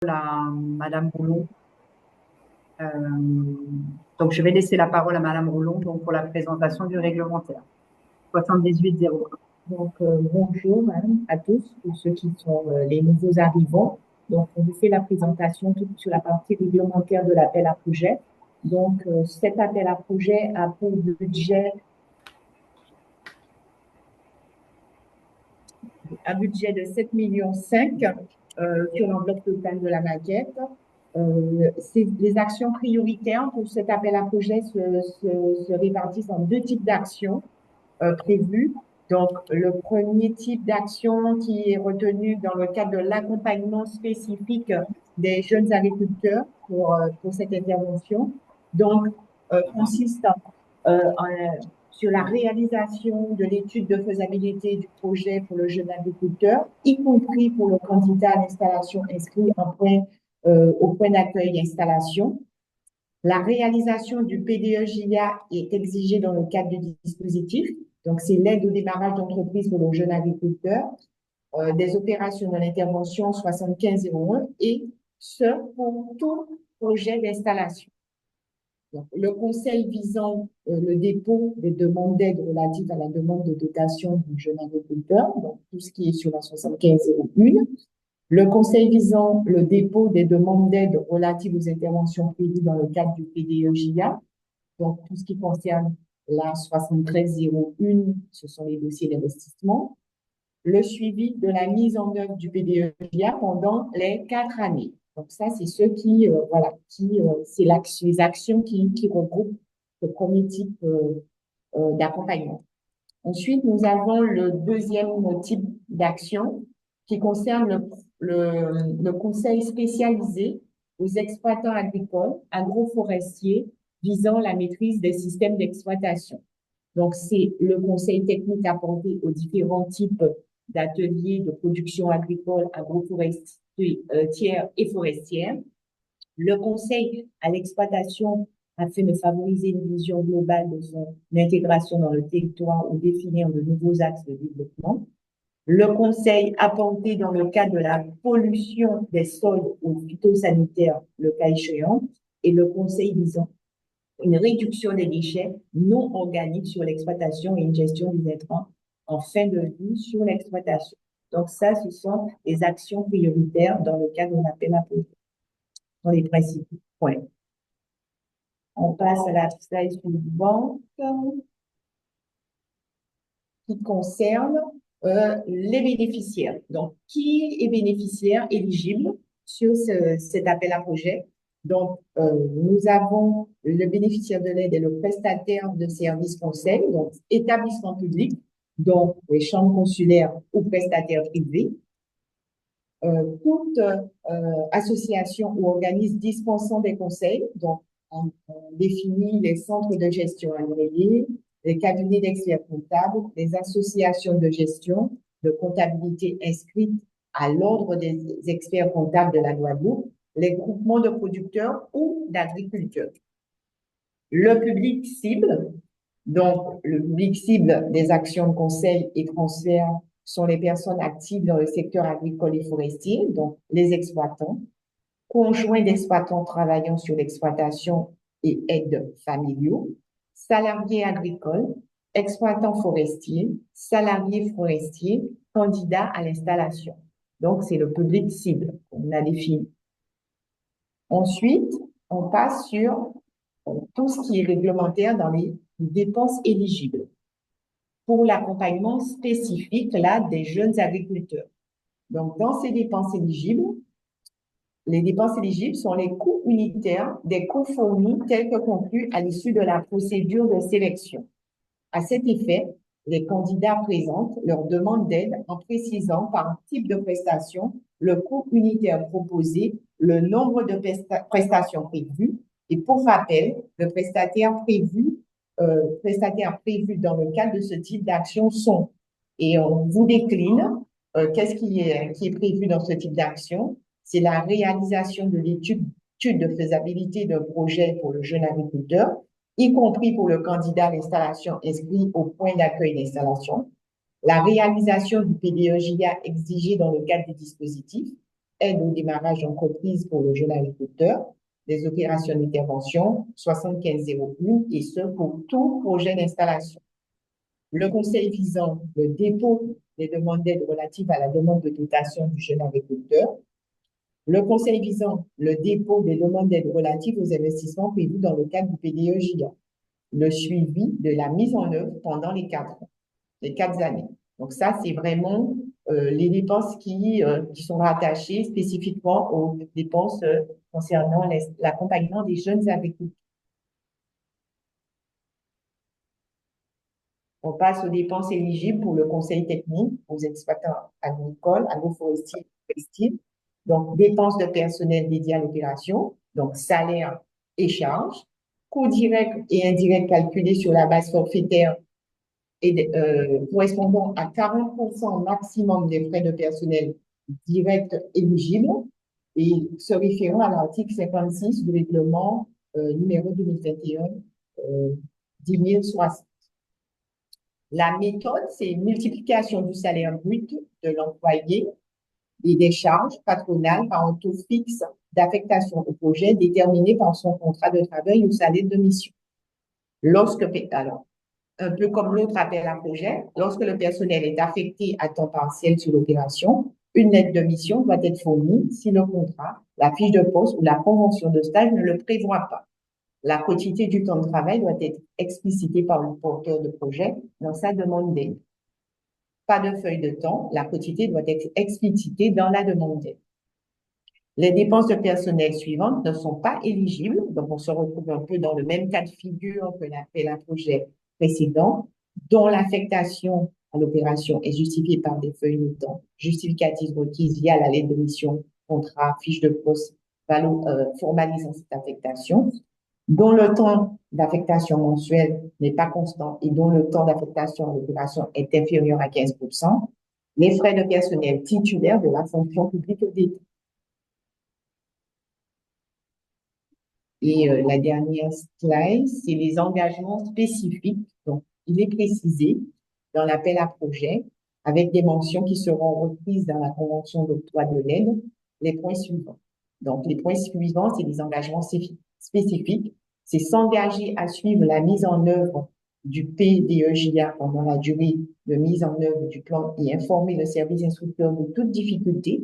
À Madame Roulon. Euh, donc, je vais laisser la parole à Madame Roulon donc, pour la présentation du réglementaire. 7801. Donc, bonjour madame, à tous, pour ceux qui sont les nouveaux arrivants. Donc, on vous fait la présentation tout sur la partie réglementaire de l'appel à projet. Donc, cet appel à projet a pour budget un budget de 7,5 millions sur l'enveloppe totale de la maquette. Les actions prioritaires pour cet appel à projet se répartissent en deux types d'actions prévues. Donc, le premier type d'action qui est retenu dans le cadre de l'accompagnement spécifique des jeunes agriculteurs pour cette intervention, donc, consiste sur la réalisation de l'étude de faisabilité du projet pour le jeune agriculteur, y compris pour le candidat à l'installation inscrit au point d'accueil d'installation. La réalisation du PDE-JIA est exigée dans le cadre du dispositif. Donc, c'est l'aide au démarrage d'entreprise pour le jeune agriculteur, des opérations de l'intervention 7501 et ce pour tout projet d'installation. Le conseil visant le dépôt des demandes d'aide relatives à la demande de dotation du jeune agriculteur, donc tout ce qui est sur la 7501. Le conseil visant le dépôt des demandes d'aide relatives aux interventions prévues dans le cadre du PDE-JIA, donc tout ce qui concerne la 7301, ce sont les dossiers d'investissement. Le suivi de la mise en œuvre du PDE-JIA pendant les 4 années. Donc ça, c'est ceux c'est les actions qui regroupent le premier type d'accompagnement. Ensuite, nous avons le deuxième type d'action qui concerne le conseil spécialisé aux exploitants agricoles, agroforestiers, visant la maîtrise des systèmes d'exploitation. Donc, c'est le conseil technique apporté aux différents types d'ateliers de production agricole, agroforestière et forestière. Le conseil à l'exploitation afin de favoriser une vision globale de son intégration dans le territoire ou définir de nouveaux axes de développement. Le conseil apporté dans le cadre de la pollution des sols ou phytosanitaires, le cas échéant, et le conseil visant une réduction des déchets non organiques sur l'exploitation et une gestion des intrants en fin de vie sur l'exploitation. Donc ça, ce sont les actions prioritaires dans le cadre de l'appel à projet, dans les principaux points. On passe à la slide suivante qui concerne les bénéficiaires. Donc, qui est bénéficiaire éligible sur cet appel à projet? Donc, nous avons le bénéficiaire de l'aide et le prestataire de services conseils, donc établissement public, donc les chambres consulaires ou prestataires privés, toute association ou organisme dispensant des conseils, donc on définit les centres de gestion agréés, les cabinets d'experts comptables, les associations de gestion de comptabilité inscrites à l'ordre des experts comptables de la Guadeloupe, les groupements de producteurs ou d'agriculteurs. Le public cible, donc le public cible des actions de conseil et transfert sont les personnes actives dans le secteur agricole et forestier, donc les exploitants, conjoints d'exploitants travaillant sur l'exploitation et aides familiaux, salariés agricoles, exploitants forestiers, salariés forestiers, candidats à l'installation. Donc, c'est le public cible qu'on a défini. Ensuite, on passe sur tout ce qui est réglementaire dans les dépenses éligibles pour l'accompagnement spécifique là, des jeunes agriculteurs. Donc, dans ces dépenses éligibles, les dépenses éligibles sont les coûts unitaires des coûts fournis tels que conclus à l'issue de la procédure de sélection. À cet effet, les candidats présentent leur demande d'aide en précisant par type de prestation le coût unitaire proposé, le nombre de prestations prévues et pour rappel, le prestataire prévu dans le cadre de ce type d'action sont. Et on vous décline qu'est-ce qui est prévu dans ce type d'action. C'est la réalisation de l'étude de faisabilité d'un projet pour le jeune agriculteur, y compris pour le candidat à l'installation inscrit au point d'accueil d'installation, la réalisation du PDE-JIA exigé dans le cadre du dispositif, aide au démarrage d'entreprise pour le jeune agriculteur, des opérations d'intervention 7501, et ce pour tout projet d'installation. Le conseil visant le dépôt des demandes d'aide relatives à la demande de dotation du jeune agriculteur. Le conseil visant le dépôt des demandes d'aide relatives aux investissements prévus dans le cadre du PDE-JA. Le suivi de la mise en œuvre pendant les 4 années. Donc ça, c'est vraiment les dépenses qui sont rattachées spécifiquement aux dépenses concernant l'accompagnement des jeunes agriculteurs. On passe aux dépenses éligibles pour le conseil technique, aux exploitants agricoles, agroforestiers, forestiers. Donc, dépenses de personnel dédié à l'opération, donc salaire et charges, coûts directs et indirects calculés sur la base forfaitaire et correspondant à 40% maximum des frais de personnel directs éligibles et se référant à l'article 56 du règlement numéro 2021 10 060. La méthode, c'est multiplication du salaire brut de l'employé et des charges patronales par un taux fixe d'affectation au projet déterminé par son contrat de travail ou salaire de mission. Alors, un peu comme l'autre appel à projet, lorsque le personnel est affecté à temps partiel sur l'opération, une lettre de mission doit être fournie si le contrat, la fiche de poste ou la convention de stage ne le prévoit pas. La quotité du temps de travail doit être explicitée par le porteur de projet dans sa demande d'aide. Pas de feuille de temps, la quotité doit être explicitée dans la demande d'aide. Les dépenses de personnel suivantes ne sont pas éligibles, donc on se retrouve un peu dans le même cas de figure que l'appel à projet précédent, dont l'affectation à l'opération est justifiée par des feuilles de temps justificatives requises via la lettre de mission, contrat, fiche de poste formalisant cette affectation, dont le temps d'affectation mensuel n'est pas constant et dont le temps d'affectation à l'opération est inférieur à 15%, les frais de personnel titulaires de la fonction publique d'État. Et la dernière slide, c'est les engagements spécifiques. Donc, il est précisé dans l'appel à projet, avec des mentions qui seront reprises dans la convention d'octroi de l'aide, les points suivants. Donc, les points suivants, c'est des engagements spécifiques. C'est s'engager à suivre la mise en œuvre du PDE-JA pendant la durée de mise en œuvre du plan et informer le service instructeur de toute difficulté.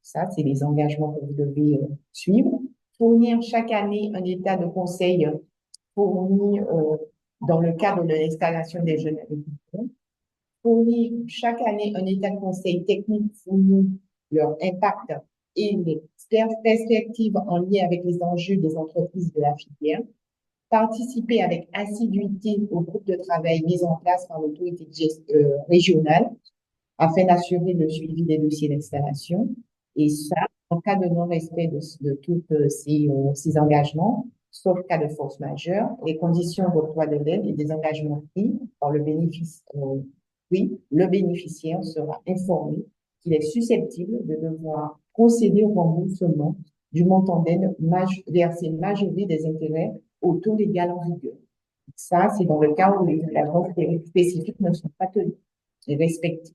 Ça, c'est les engagements que vous devez suivre. Fournir chaque année un état de conseil fourni dans le cadre de l'installation des jeunes agriculteurs. Fournir chaque année un état de conseil technique fournit leur impact et les perspectives en lien avec les enjeux des entreprises de la filière. Participer avec assiduité au groupe de travail mis en place par l'autorité régionale afin d'assurer le suivi des dossiers d'installation. Et ça, en cas de non-respect de tous ces engagements, sauf cas de force majeure, les conditions d'octroi de l'aide et des engagements pris par le bénéficiaire sera informé qu'il est susceptible de devoir procéder au remboursement du montant d'aide versé majoré des intérêts au taux légal en vigueur. Ça, c'est dans le cas où les engagements spécifiques ne sont pas tenus et respectés.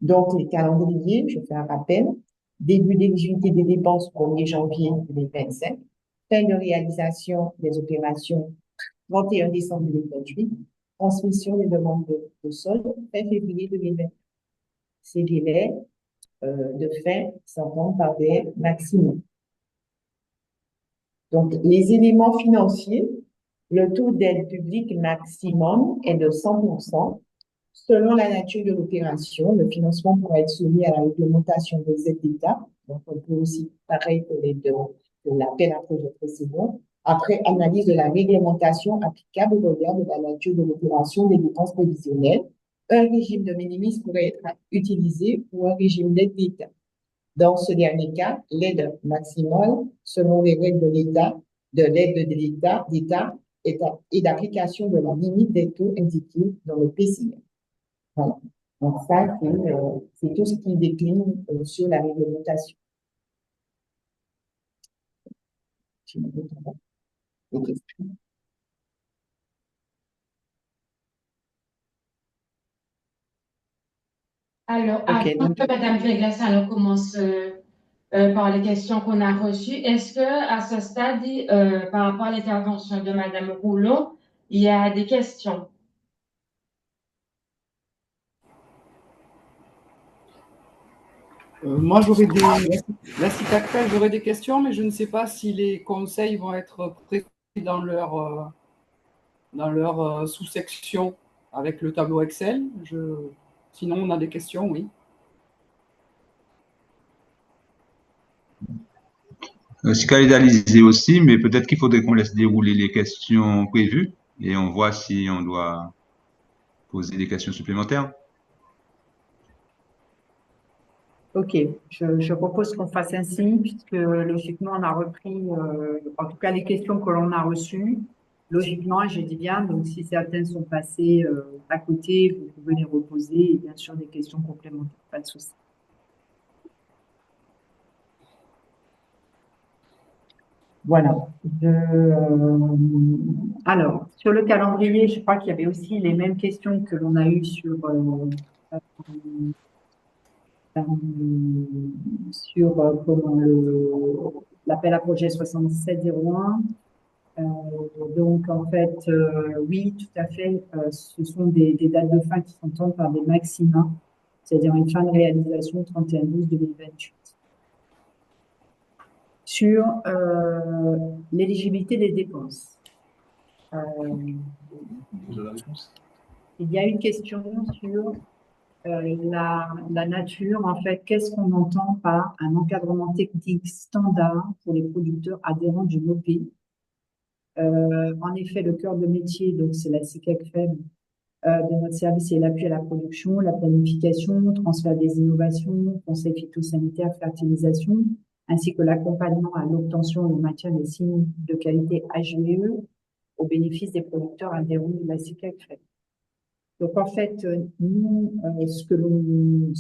Donc, les calendriers, je fais un rappel, début d'éligibilité des dépenses 1er janvier 2025, fin de réalisation des opérations 31 décembre 2028, transmission des demandes de solde fin février 2020. Ces délais de fin s'entendent par des maximums. Donc, les éléments financiers, le taux d'aide publique maximum est de 100%. Selon la nature de l'opération, le financement pourra être soumis à la réglementation des aides d'État. Donc, on peut aussi, pareil que l'appel à projet précédent, après analyse de la réglementation applicable au regard de la nature de l'opération des dépenses prévisionnelles, un régime de minimis pourrait être utilisé ou un régime d'aide d'État. Dans ce dernier cas, l'aide maximale, selon les règles de l'État, de l'aide de d'État et d'application de la limite des taux indiqués dans le PCM. Voilà. Donc, ça, c'est tout ce qui décline sur la réglementation. Alors, avant que Madame Verglas alors commence par les questions qu'on a reçues. Est-ce que à ce stade, par rapport à l'intervention de Madame Rouleau, il y a des questions? Moi, la CICACFEL, j'aurais des questions, mais je ne sais pas si les conseils vont être précis dans leur sous-section avec le tableau Excel. Sinon, on a des questions, oui. C'est calendalisé aussi, mais peut-être qu'il faudrait qu'on laisse dérouler les questions prévues et on voit si on doit poser des questions supplémentaires. Ok, je propose qu'on fasse ainsi, puisque logiquement, on a repris, en tout cas, les questions que l'on a reçues. Logiquement, et je dis bien, donc si certaines sont passées à côté, vous pouvez les reposer, et bien sûr, des questions complémentaires, pas de souci. Voilà. Alors, sur le calendrier, je crois qu'il y avait aussi les mêmes questions que l'on a eues sur comment l'appel à projet 7701. Donc, en fait, oui, tout à fait, ce sont des dates de fin qui s'entendent par des maxima, c'est-à-dire une fin de réalisation 31/12/2028. Sur l'éligibilité des dépenses. Il y a une question sur la nature, en fait, qu'est-ce qu'on entend par un encadrement technique standard pour les producteurs adhérents du MOPE. En effet, le cœur de métier, donc c'est la CICACFEB de notre service, et l'appui à la production, la planification, transfert des innovations, conseil phytosanitaire, fertilisation, ainsi que l'accompagnement à l'obtention en matière des signes de qualité HVE au bénéfice des producteurs adhérents de la CICACFEB. Donc, en fait, nous, ce que l'on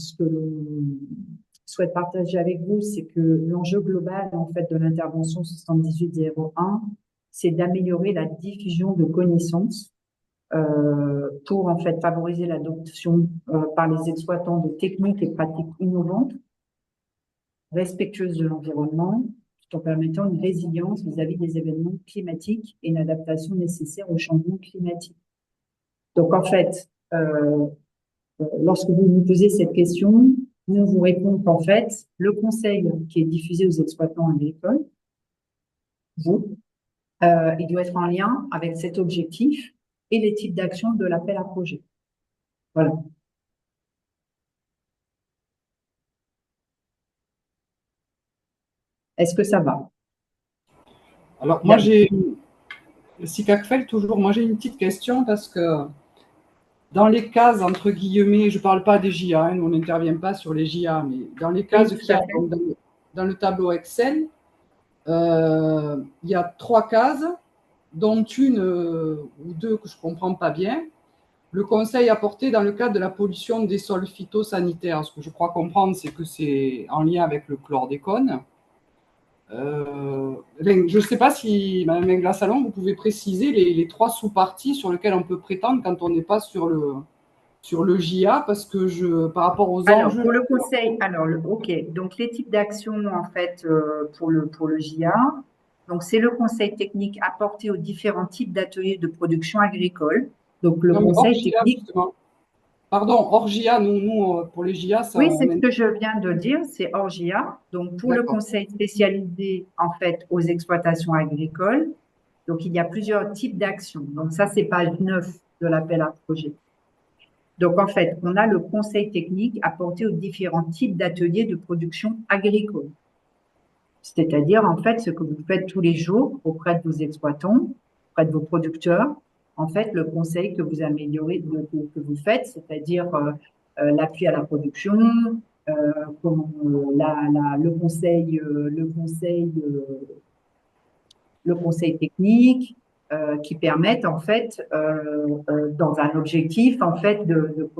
souhaite partager avec vous, c'est que l'enjeu global, en fait, de l'intervention 7801, c'est d'améliorer la diffusion de connaissances pour, en fait, favoriser l'adoption par les exploitants de techniques et pratiques innovantes, respectueuses de l'environnement, tout en permettant une résilience vis-à-vis des événements climatiques et une adaptation nécessaire au changement climatique. Donc, en fait, lorsque vous nous posez cette question, nous vous répondons qu'en fait, le conseil qui est diffusé aux exploitants agricoles, il doit être en lien avec cet objectif et les types d'actions de l'appel à projet. Voilà. Est-ce que ça va? Alors, moi, CICACFEL, toujours, moi, j'ai une petite question parce que dans les cases, entre guillemets, je ne parle pas des JA, nous, on n'intervient pas sur les JA, mais dans les cases qu'il y a dans le tableau Excel, il y a 3 cases, dont une ou 2 que je ne comprends pas bien. Le conseil apporté dans le cadre de la pollution des sols phytosanitaires. Ce que je crois comprendre, c'est que c'est en lien avec le chlordécone. Je ne sais pas si, Mme Engla-Salon, vous pouvez préciser les 3 sous-parties sur lesquelles on peut prétendre quand on n'est pas sur le JA, parce que par rapport aux enjeux… Pour le conseil, ok, donc les types d'actions, en fait, pour le JA, donc c'est le conseil technique apporté aux différents types d'ateliers de production agricole. Donc le conseil technique… Justement. Pardon, hors JA, nous, pour les JA, ça… Oui, c'est ce que je viens de dire, c'est hors JA. Donc pour le conseil spécialisé, en fait, aux exploitations agricoles, donc il y a plusieurs types d'actions. Donc ça, c'est page 9 de l'appel à projet. Donc, en fait, on a le conseil technique apporté aux différents types d'ateliers de production agricole. C'est-à-dire, en fait, ce que vous faites tous les jours auprès de vos exploitants, auprès de vos producteurs. En fait, le conseil que vous améliorez, que vous faites, c'est-à-dire l'appui à la production, le conseil technique, qui permettent en fait, dans un objectif en fait de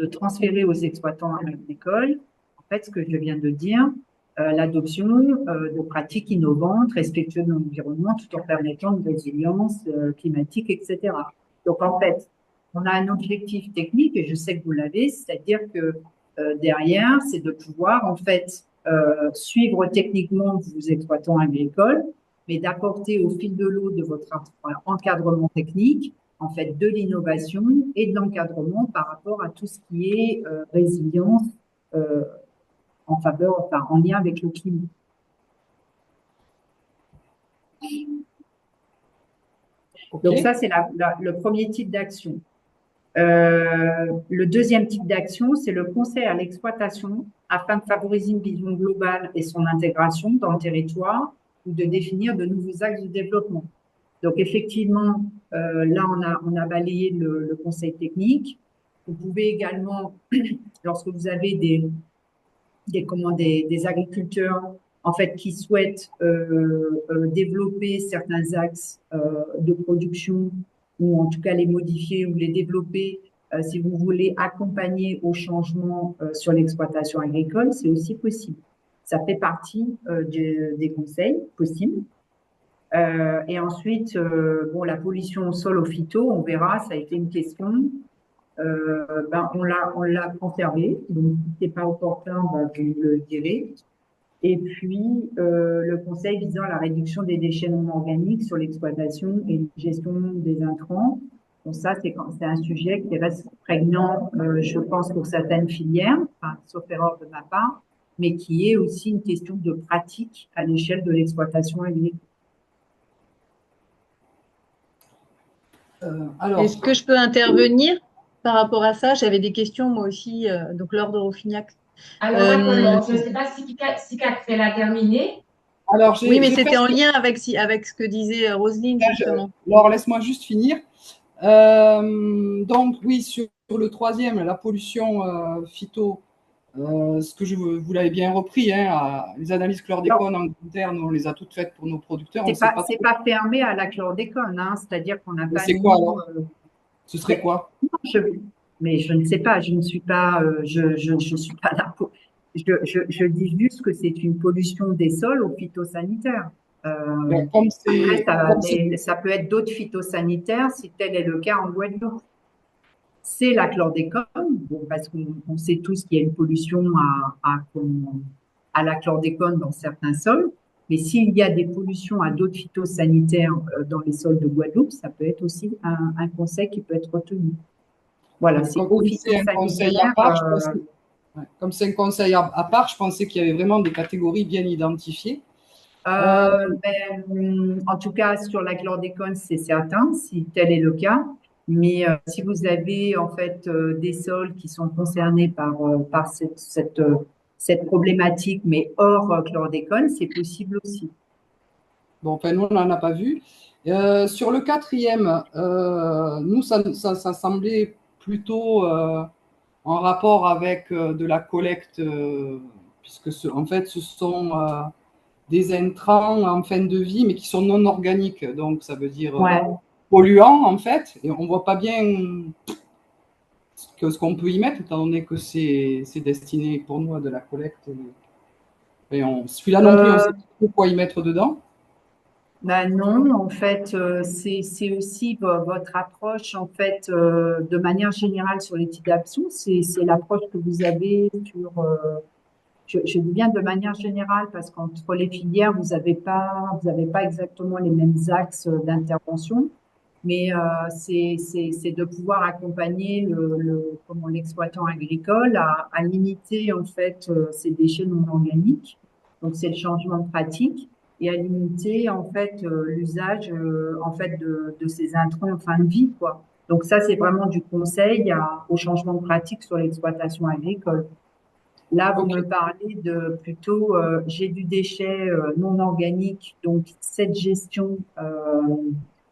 transférer aux exploitants agricoles en fait ce que je viens de dire, l'adoption de pratiques innovantes, respectueuses de l'environnement, tout en permettant une résilience climatique, etc. Donc en fait, on a un objectif technique et je sais que vous l'avez, c'est-à-dire que derrière, c'est de pouvoir en fait suivre techniquement vos exploitants agricoles, mais d'apporter au fil de l'eau de votre encadrement technique en fait de l'innovation et de l'encadrement par rapport à tout ce qui est résilience en faveur, enfin, en lien avec le climat. Okay. Donc ça, c'est le premier type d'action. Le deuxième type d'action, c'est le conseil à l'exploitation afin de favoriser une vision globale et son intégration dans le territoire ou de définir de nouveaux axes de développement. Donc effectivement, là, on a balayé le conseil technique. Vous pouvez également, lorsque vous avez des agriculteurs en fait qui souhaitent développer certains axes de production ou en tout cas les modifier ou les développer, si vous voulez accompagner au changement sur l'exploitation agricole, c'est aussi possible. Ça fait partie des conseils possibles. Et ensuite, bon, la pollution au sol, au phyto, on verra, ça a été une question. On l'a conservé, donc si c'est pas opportun, vous le direz. Et puis, le conseil visant à la réduction des déchets non organiques sur l'exploitation et la gestion des intrants. Donc ça, c'est un sujet qui reste prégnant, je pense, pour certaines filières, enfin, sauf erreur de ma part, mais qui est aussi une question de pratique à l'échelle de l'exploitation agricole. Est-ce que je peux intervenir par rapport à ça? J'avais des questions moi aussi, donc Laure de Roufignac. Alors, attends, je ne sais pas si Catherine a terminé. Alors, oui, mais c'était en lien avec ce que disait Roselyne, justement. Alors, laisse-moi juste finir. Donc, oui, sur le troisième, la pollution phyto, ce que vous l'avez bien repris, hein, les analyses chlordécone en Angleterre, nous, on les a toutes faites pour nos producteurs. C'est pas fermé à la chlordécone, hein, c'est-à-dire qu'on n'a pas... C'est quoi, alors ce serait quoi? Mais je ne sais pas, je ne suis pas, je suis pas là pour... Je dis juste que c'est une pollution des sols aux phytosanitaires. Après, ça peut être d'autres phytosanitaires si tel est le cas en Guadeloupe. C'est la chlordécone, bon, parce qu'on sait tous qu'il y a une pollution à la chlordécone dans certains sols. Mais s'il y a des pollutions à d'autres phytosanitaires dans les sols de Guadeloupe, ça peut être aussi un conseil qui peut être retenu. Voilà, c'est au phytosanitaire. Comme c'est un conseil à part, je pensais qu'il y avait vraiment des catégories bien identifiées. En tout cas, sur la chlordécone, c'est certain, si tel est le cas. Mais si vous avez en fait des sols qui sont concernés par cette problématique, mais hors chlordécone, c'est possible aussi. Bon, enfin, nous, on n'en a pas vu. Sur le quatrième, nous, ça semblait plutôt en rapport avec de la collecte, puisque en fait, ce sont des intrants en fin de vie, mais qui sont non organiques. Donc, ça veut dire polluants, en fait. Et on ne voit pas bien ce qu'on peut y mettre, étant donné que c'est destiné pour nous à de la collecte. Celui-là non plus, on ne sait pas quoi y mettre dedans. Ben non, en fait, c'est aussi votre approche, en fait, de manière générale sur les types d'actions. C'est l'approche que vous avez sur... je dis bien de manière générale parce qu'entre les filières, vous n'avez pas exactement les mêmes axes d'intervention, mais c'est de pouvoir accompagner l'exploitant agricole à limiter en fait ces déchets non organiques. Donc c'est le changement de pratique et à limiter en fait l'usage en fait de ces intrants en fin de vie, quoi. Donc ça c'est vraiment du conseil au changement de pratique sur l'exploitation agricole. Là, vous me parlez de plutôt, j'ai du déchet non organique, donc cette gestion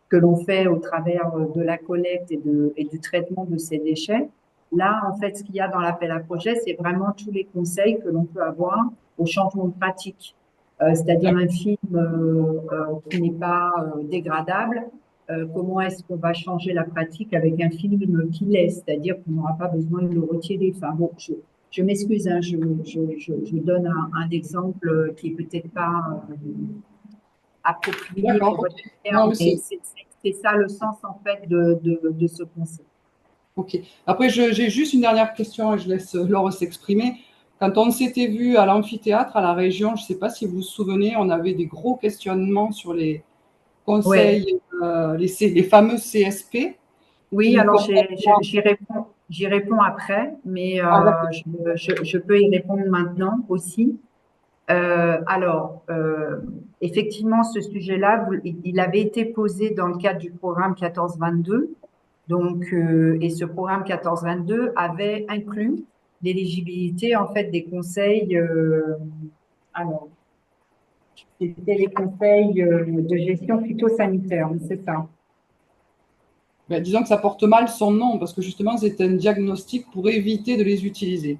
que l'on fait au travers de la collecte et du traitement de ces déchets. Là, en fait, ce qu'il y a dans l'appel à projet, c'est vraiment tous les conseils que l'on peut avoir au changement de pratique, c'est-à-dire un film qui n'est pas dégradable. Comment est-ce qu'on va changer la pratique avec un film qui l'est, c'est-à-dire qu'on n'aura pas besoin de le retirer. Enfin bon, je m'excuse, hein, je donne un exemple qui est peut-être pas approprié pour votre terme, mais c'est ça le sens en fait de ce conseil. Ok. Après, j'ai juste une dernière question et je laisse Laure s'exprimer. Quand on s'était vu à l'amphithéâtre à la région, je ne sais pas si vous vous souvenez, on avait des gros questionnements sur les Ouais. conseils, les fameux CSP, Oui, qui alors concrètement. j'y réponds après, mais Ah, d'accord. je peux y répondre maintenant aussi. Alors, effectivement, ce sujet-là, il avait été posé dans le cadre du programme 14-22. Donc, et ce programme 14-22 avait inclus l'éligibilité en fait des conseils. Alors, c'était les conseils de gestion phytosanitaire, c'est ça. Ben, disons que ça porte mal son nom parce que justement, c'est un diagnostic pour éviter de les utiliser.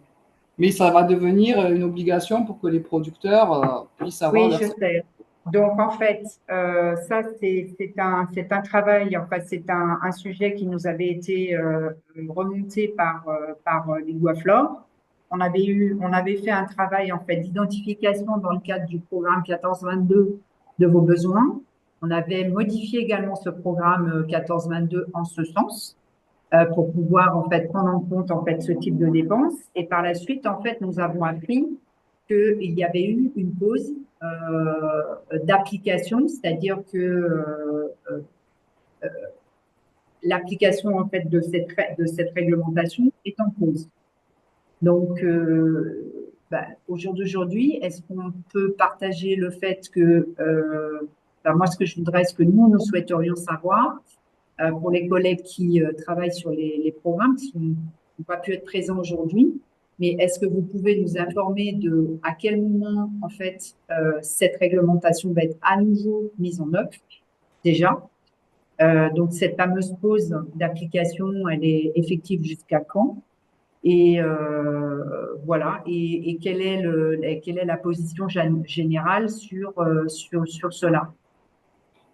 Mais ça va devenir une obligation pour que les producteurs puissent avoir Oui, leur. je sais. Donc, en fait, ça, c'est un travail, enfin, c'est un sujet qui nous avait été remonté par les lois FLOR. On avait fait un travail, en fait, d'identification dans le cadre du programme 14-22 de vos besoins. On avait modifié également ce programme 14-22 en ce sens pour pouvoir en fait prendre en compte en fait ce type de dépenses. Et par la suite, en fait, nous avons appris qu'il y avait eu une pause d'application, c'est-à-dire que l'application en fait de cette réglementation est en pause. Donc, au jour d'aujourd'hui, est-ce qu'on peut partager le fait que, moi, ce que je voudrais, ce que nous souhaiterions savoir, pour les collègues qui travaillent sur les programmes, qui n'ont pas pu être présents aujourd'hui, mais est-ce que vous pouvez nous informer de à quel moment, en fait, cette réglementation va être à nouveau mise en œuvre, déjà? Donc, cette fameuse pause d'application, elle est effective jusqu'à quand? Et voilà. Et quelle est la position générale sur cela?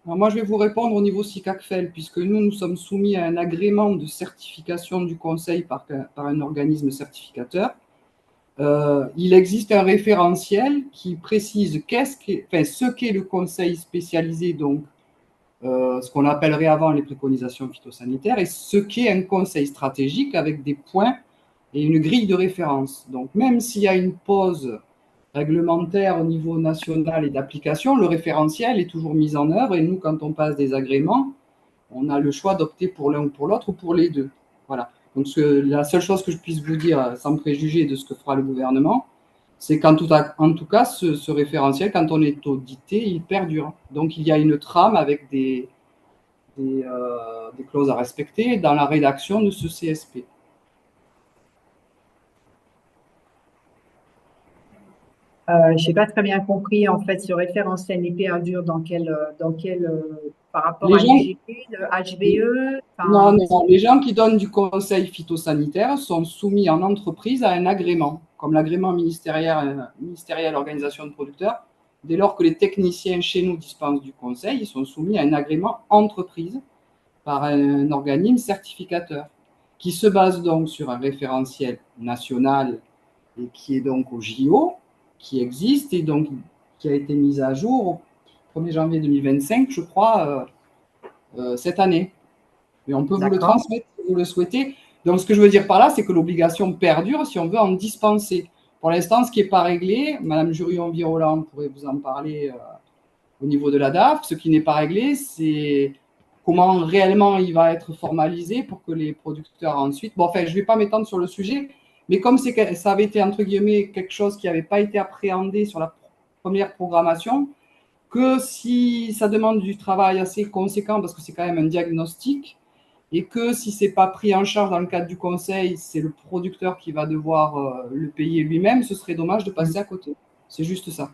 Alors moi, je vais vous répondre au niveau SICACFEL, puisque nous sommes soumis à un agrément de certification du conseil par un organisme certificateur. Il existe un référentiel qui précise ce qu'est le conseil spécialisé, donc ce qu'on appellerait avant les préconisations phytosanitaires, et ce qu'est un conseil stratégique avec des points et une grille de référence. Donc même s'il y a une pause réglementaire au niveau national et d'application, le référentiel est toujours mis en œuvre et nous, quand on passe des agréments, on a le choix d'opter pour l'un ou pour l'autre ou pour les deux. Voilà. Donc la seule chose que je puisse vous dire, sans préjuger de ce que fera le gouvernement, c'est qu'en tout cas, ce référentiel, quand on est audité, il perdure. Donc il y a une trame avec des clauses à respecter dans la rédaction de ce CSP. Je n'ai pas très bien compris, en fait, ce référentiel est perdure par rapport Les à gens, l'IGP, le HVE, non, enfin, non, les gens qui donnent du conseil phytosanitaire sont soumis en entreprise à un agrément, comme l'agrément ministériel organisation de producteurs. Dès lors que les techniciens chez nous dispensent du conseil, ils sont soumis à un agrément entreprise par un organisme certificateur qui se base donc sur un référentiel national et qui est donc au JO, qui existe et donc qui a été mis à jour au 1er janvier 2025, je crois, cette année. Mais on peut vous le d'accord. transmettre si vous le souhaitez. Donc, ce que je veux dire par là, c'est que l'obligation perdure si on veut en dispenser. Pour l'instant, ce qui n'est pas réglé, Madame Jurion-Virolan pourrait vous en parler au niveau de la DAF, ce qui n'est pas réglé, c'est comment réellement il va être formalisé pour que les producteurs ensuite. Bon, enfin, je ne vais pas m'étendre sur le sujet, mais comme ça avait été, entre guillemets, quelque chose qui n'avait pas été appréhendé sur la première programmation, que si ça demande du travail assez conséquent, parce que c'est quand même un diagnostic, et que si ce n'est pas pris en charge dans le cadre du conseil, c'est le producteur qui va devoir le payer lui-même, ce serait dommage de passer à côté. C'est juste ça.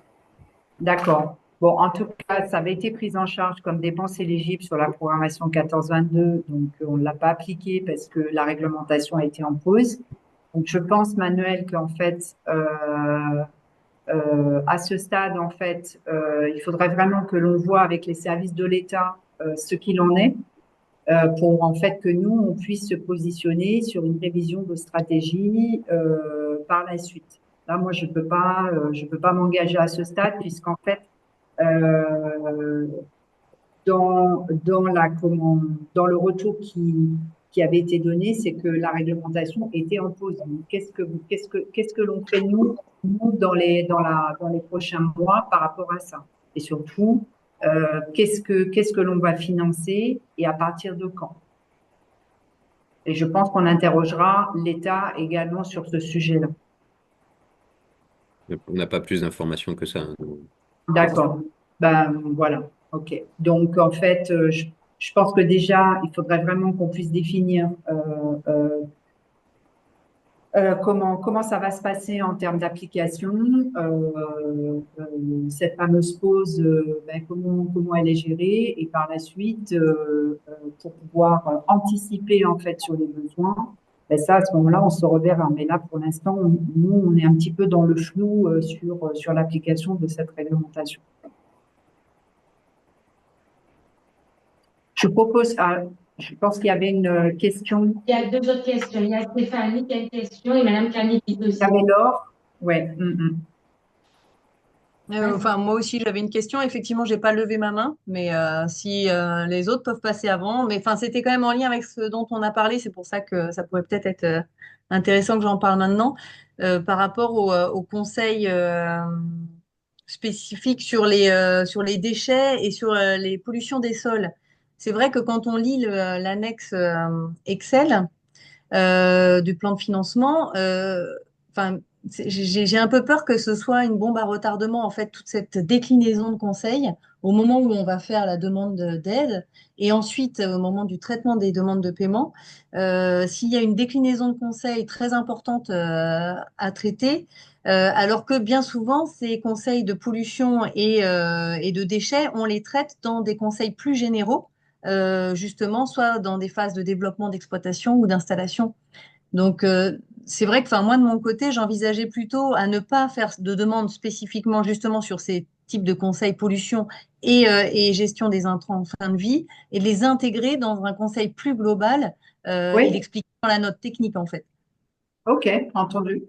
D'accord. Bon, en tout cas, ça avait été pris en charge comme dépense éligible sur la programmation 14-22, donc on ne l'a pas appliqué parce que la réglementation a été en pause. Donc, je pense, Manuel, qu'en fait, à ce stade, en fait, il faudrait vraiment que l'on voit avec les services de l'État ce qu'il en est pour en fait que nous, on puisse se positionner sur une révision de stratégie par la suite. Là, moi, je peux pas m'engager à ce stade puisqu'en fait, euh, dans le retour qui avait été donné, c'est que la réglementation était en pause. Donc, qu'est-ce que l'on fait nous dans les prochains mois par rapport à ça? Et surtout, qu'est-ce que l'on va financer et à partir de quand? Et je pense qu'on interrogera l'État également sur ce sujet-là. On n'a pas plus d'informations que ça, hein. D'accord. Ben voilà. OK. Donc en fait, je pense que déjà, il faudrait vraiment qu'on puisse définir comment ça va se passer en termes d'application, cette fameuse pause, ben, comment elle est gérée, et par la suite, pour pouvoir anticiper en fait sur les besoins. Ben ça, à ce moment-là, on se reverra. Mais là, pour l'instant, nous, on est un petit peu dans le flou sur l'application de cette réglementation. Je propose, je pense qu'il y avait une question. Il y a deux autres questions. Il y a Stéphanie qui a une question et Madame Camille qui aussi. Il y avait Laure. Ouais. Enfin, moi aussi, j'avais une question. Effectivement, j'ai pas levé ma main, mais si les autres peuvent passer avant. Mais enfin, c'était quand même en lien avec ce dont on a parlé. C'est pour ça que ça pourrait peut-être être intéressant que j'en parle maintenant. Par rapport au conseil spécifique sur les déchets et sur les pollutions des sols. C'est vrai que quand on lit l'annexe Excel du plan de financement, enfin, j'ai un peu peur que ce soit une bombe à retardement, en fait, toute cette déclinaison de conseils au moment où on va faire la demande d'aide et ensuite au moment du traitement des demandes de paiement. S'il y a une déclinaison de conseils très importante à traiter, alors que bien souvent, ces conseils de pollution et de déchets, on les traite dans des conseils plus généraux, justement, soit dans des phases de développement d'exploitation ou d'installation. Donc, c'est vrai que moi, de mon côté, j'envisageais plutôt à ne pas faire de demande spécifiquement justement sur ces types de conseils pollution et gestion des intrants en fin de vie et de les intégrer dans un conseil plus global Oui. et l'expliquer dans la note technique, en fait. OK, entendu.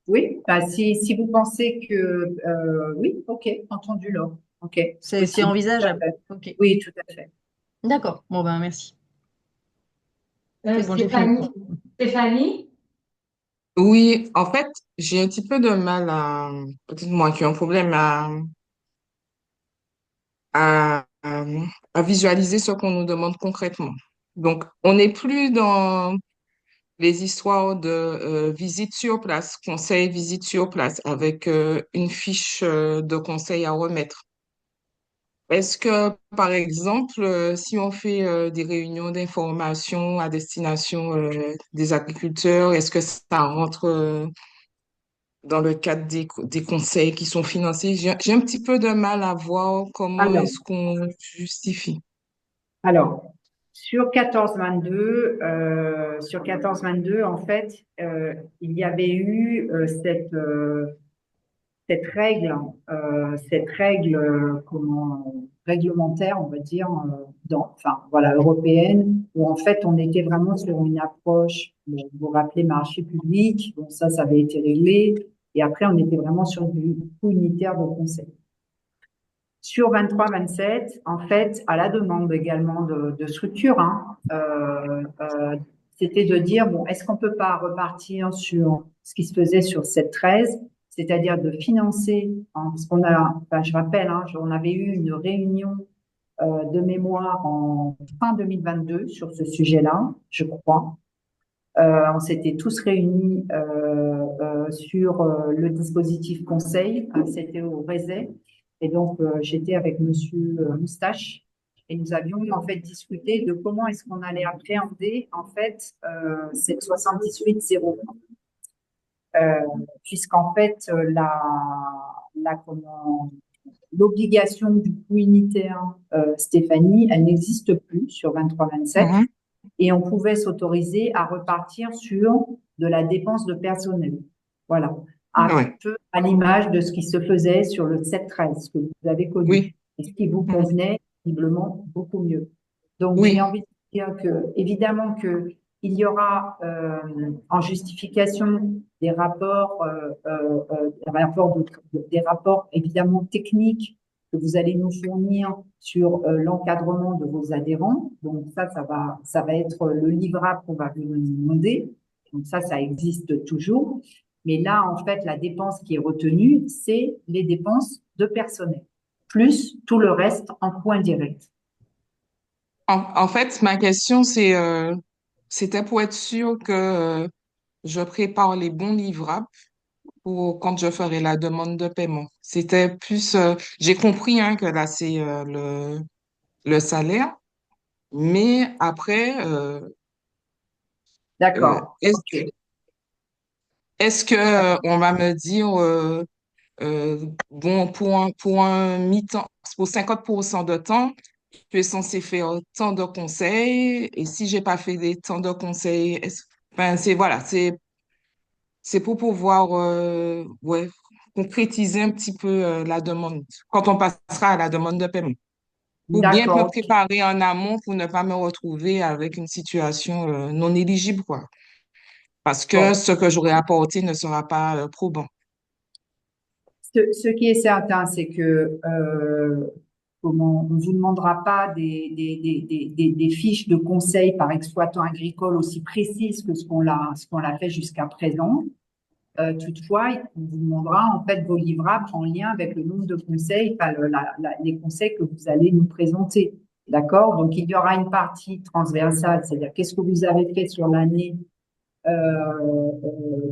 Oui, bah, si vous pensez que oui, OK, entendu, Laure. OK, C'est possible. envisageable. Tout à fait. OK. Oui, tout à fait. D'accord. Bon, ben, merci. C'est bon, j'ai fini. Stéphanie? Oui, en fait, j'ai un petit peu de mal à, peut-être moi qui ai un problème à, à visualiser ce qu'on nous demande concrètement. Donc, on n'est plus dans les histoires de visite sur place, conseil, visite sur place, avec une fiche de conseil à remettre. Est-ce que, par exemple, si on fait des réunions d'information à destination des agriculteurs, est-ce que ça rentre dans le cadre des conseils qui sont financés? J'ai un petit peu de mal à voir comment Alors, est-ce qu'on justifie. alors, sur 14-22, en fait, il y avait eu cette règle réglementaire, on va dire, enfin, voilà, européenne, où en fait, on était vraiment sur une approche, vous vous rappelez, marché public, bon, ça avait été réglé, et après, on était vraiment sur du coût unitaire de conseil. Sur 23-27, en fait, à la demande également de structure, hein, c'était de dire, bon, est-ce qu'on peut pas repartir sur ce qui se faisait sur cette 13, c'est-à-dire de financer, hein, parce qu'on a, enfin, je rappelle, hein, on avait eu une réunion de mémoire en fin 2022 sur ce sujet-là, je crois. On s'était tous réunis sur le dispositif conseil, c'était au Rézé. Et donc, j'étais avec Monsieur Moustache et nous avions en fait discuté de comment est-ce qu'on allait appréhender en fait cette 78-01. Puisqu'en fait, l'obligation du coût unitaire, Stéphanie, elle n'existe plus sur 23-27 et on pouvait s'autoriser à repartir sur de la dépense de personnel. Voilà. Un peu à l'image de ce qui se faisait sur le 7-13 que vous avez connu. Oui. Et ce qui vous convenait visiblement beaucoup mieux. Donc, j'ai envie de dire que, évidemment, que il y aura en justification des rapports évidemment techniques que vous allez nous fournir sur l'encadrement de vos adhérents. Donc ça va être le livrable qu'on va vous demander. Donc ça existe toujours. Mais là, en fait, la dépense qui est retenue, c'est les dépenses de personnel, plus tout le reste en coût indirect. En fait, ma question, c'était pour être sûr que je prépare les bons livrables pour quand je ferai la demande de paiement. C'était plus, j'ai compris hein, que là, c'est le salaire, mais après, D'accord. est-ce, Ok. est-ce que on va me dire, bon, pour un mi-temps, pour 50% de temps, tu es censé faire tant de conseils, et si j'ai pas fait des temps de conseils, enfin, voilà, c'est pour pouvoir ouais, concrétiser un petit peu la demande quand on passera à la demande de paiement. Ou bien me D'accord. préparer en amont pour ne pas me retrouver avec une situation non éligible, quoi. Parce que Bon. ce que j'aurais apporté ne sera pas probant. Ce qui est certain, c'est que comment, on ne vous demandera pas des fiches de conseil par exploitant agricole aussi précises que ce qu'on l'a fait jusqu'à présent. Toutefois, on vous demandera en fait vos livrables en lien avec le nombre de conseils, enfin, les conseils que vous allez nous présenter. D'accord? Donc, il y aura une partie transversale, c'est-à-dire qu'est-ce que vous avez fait sur l'année,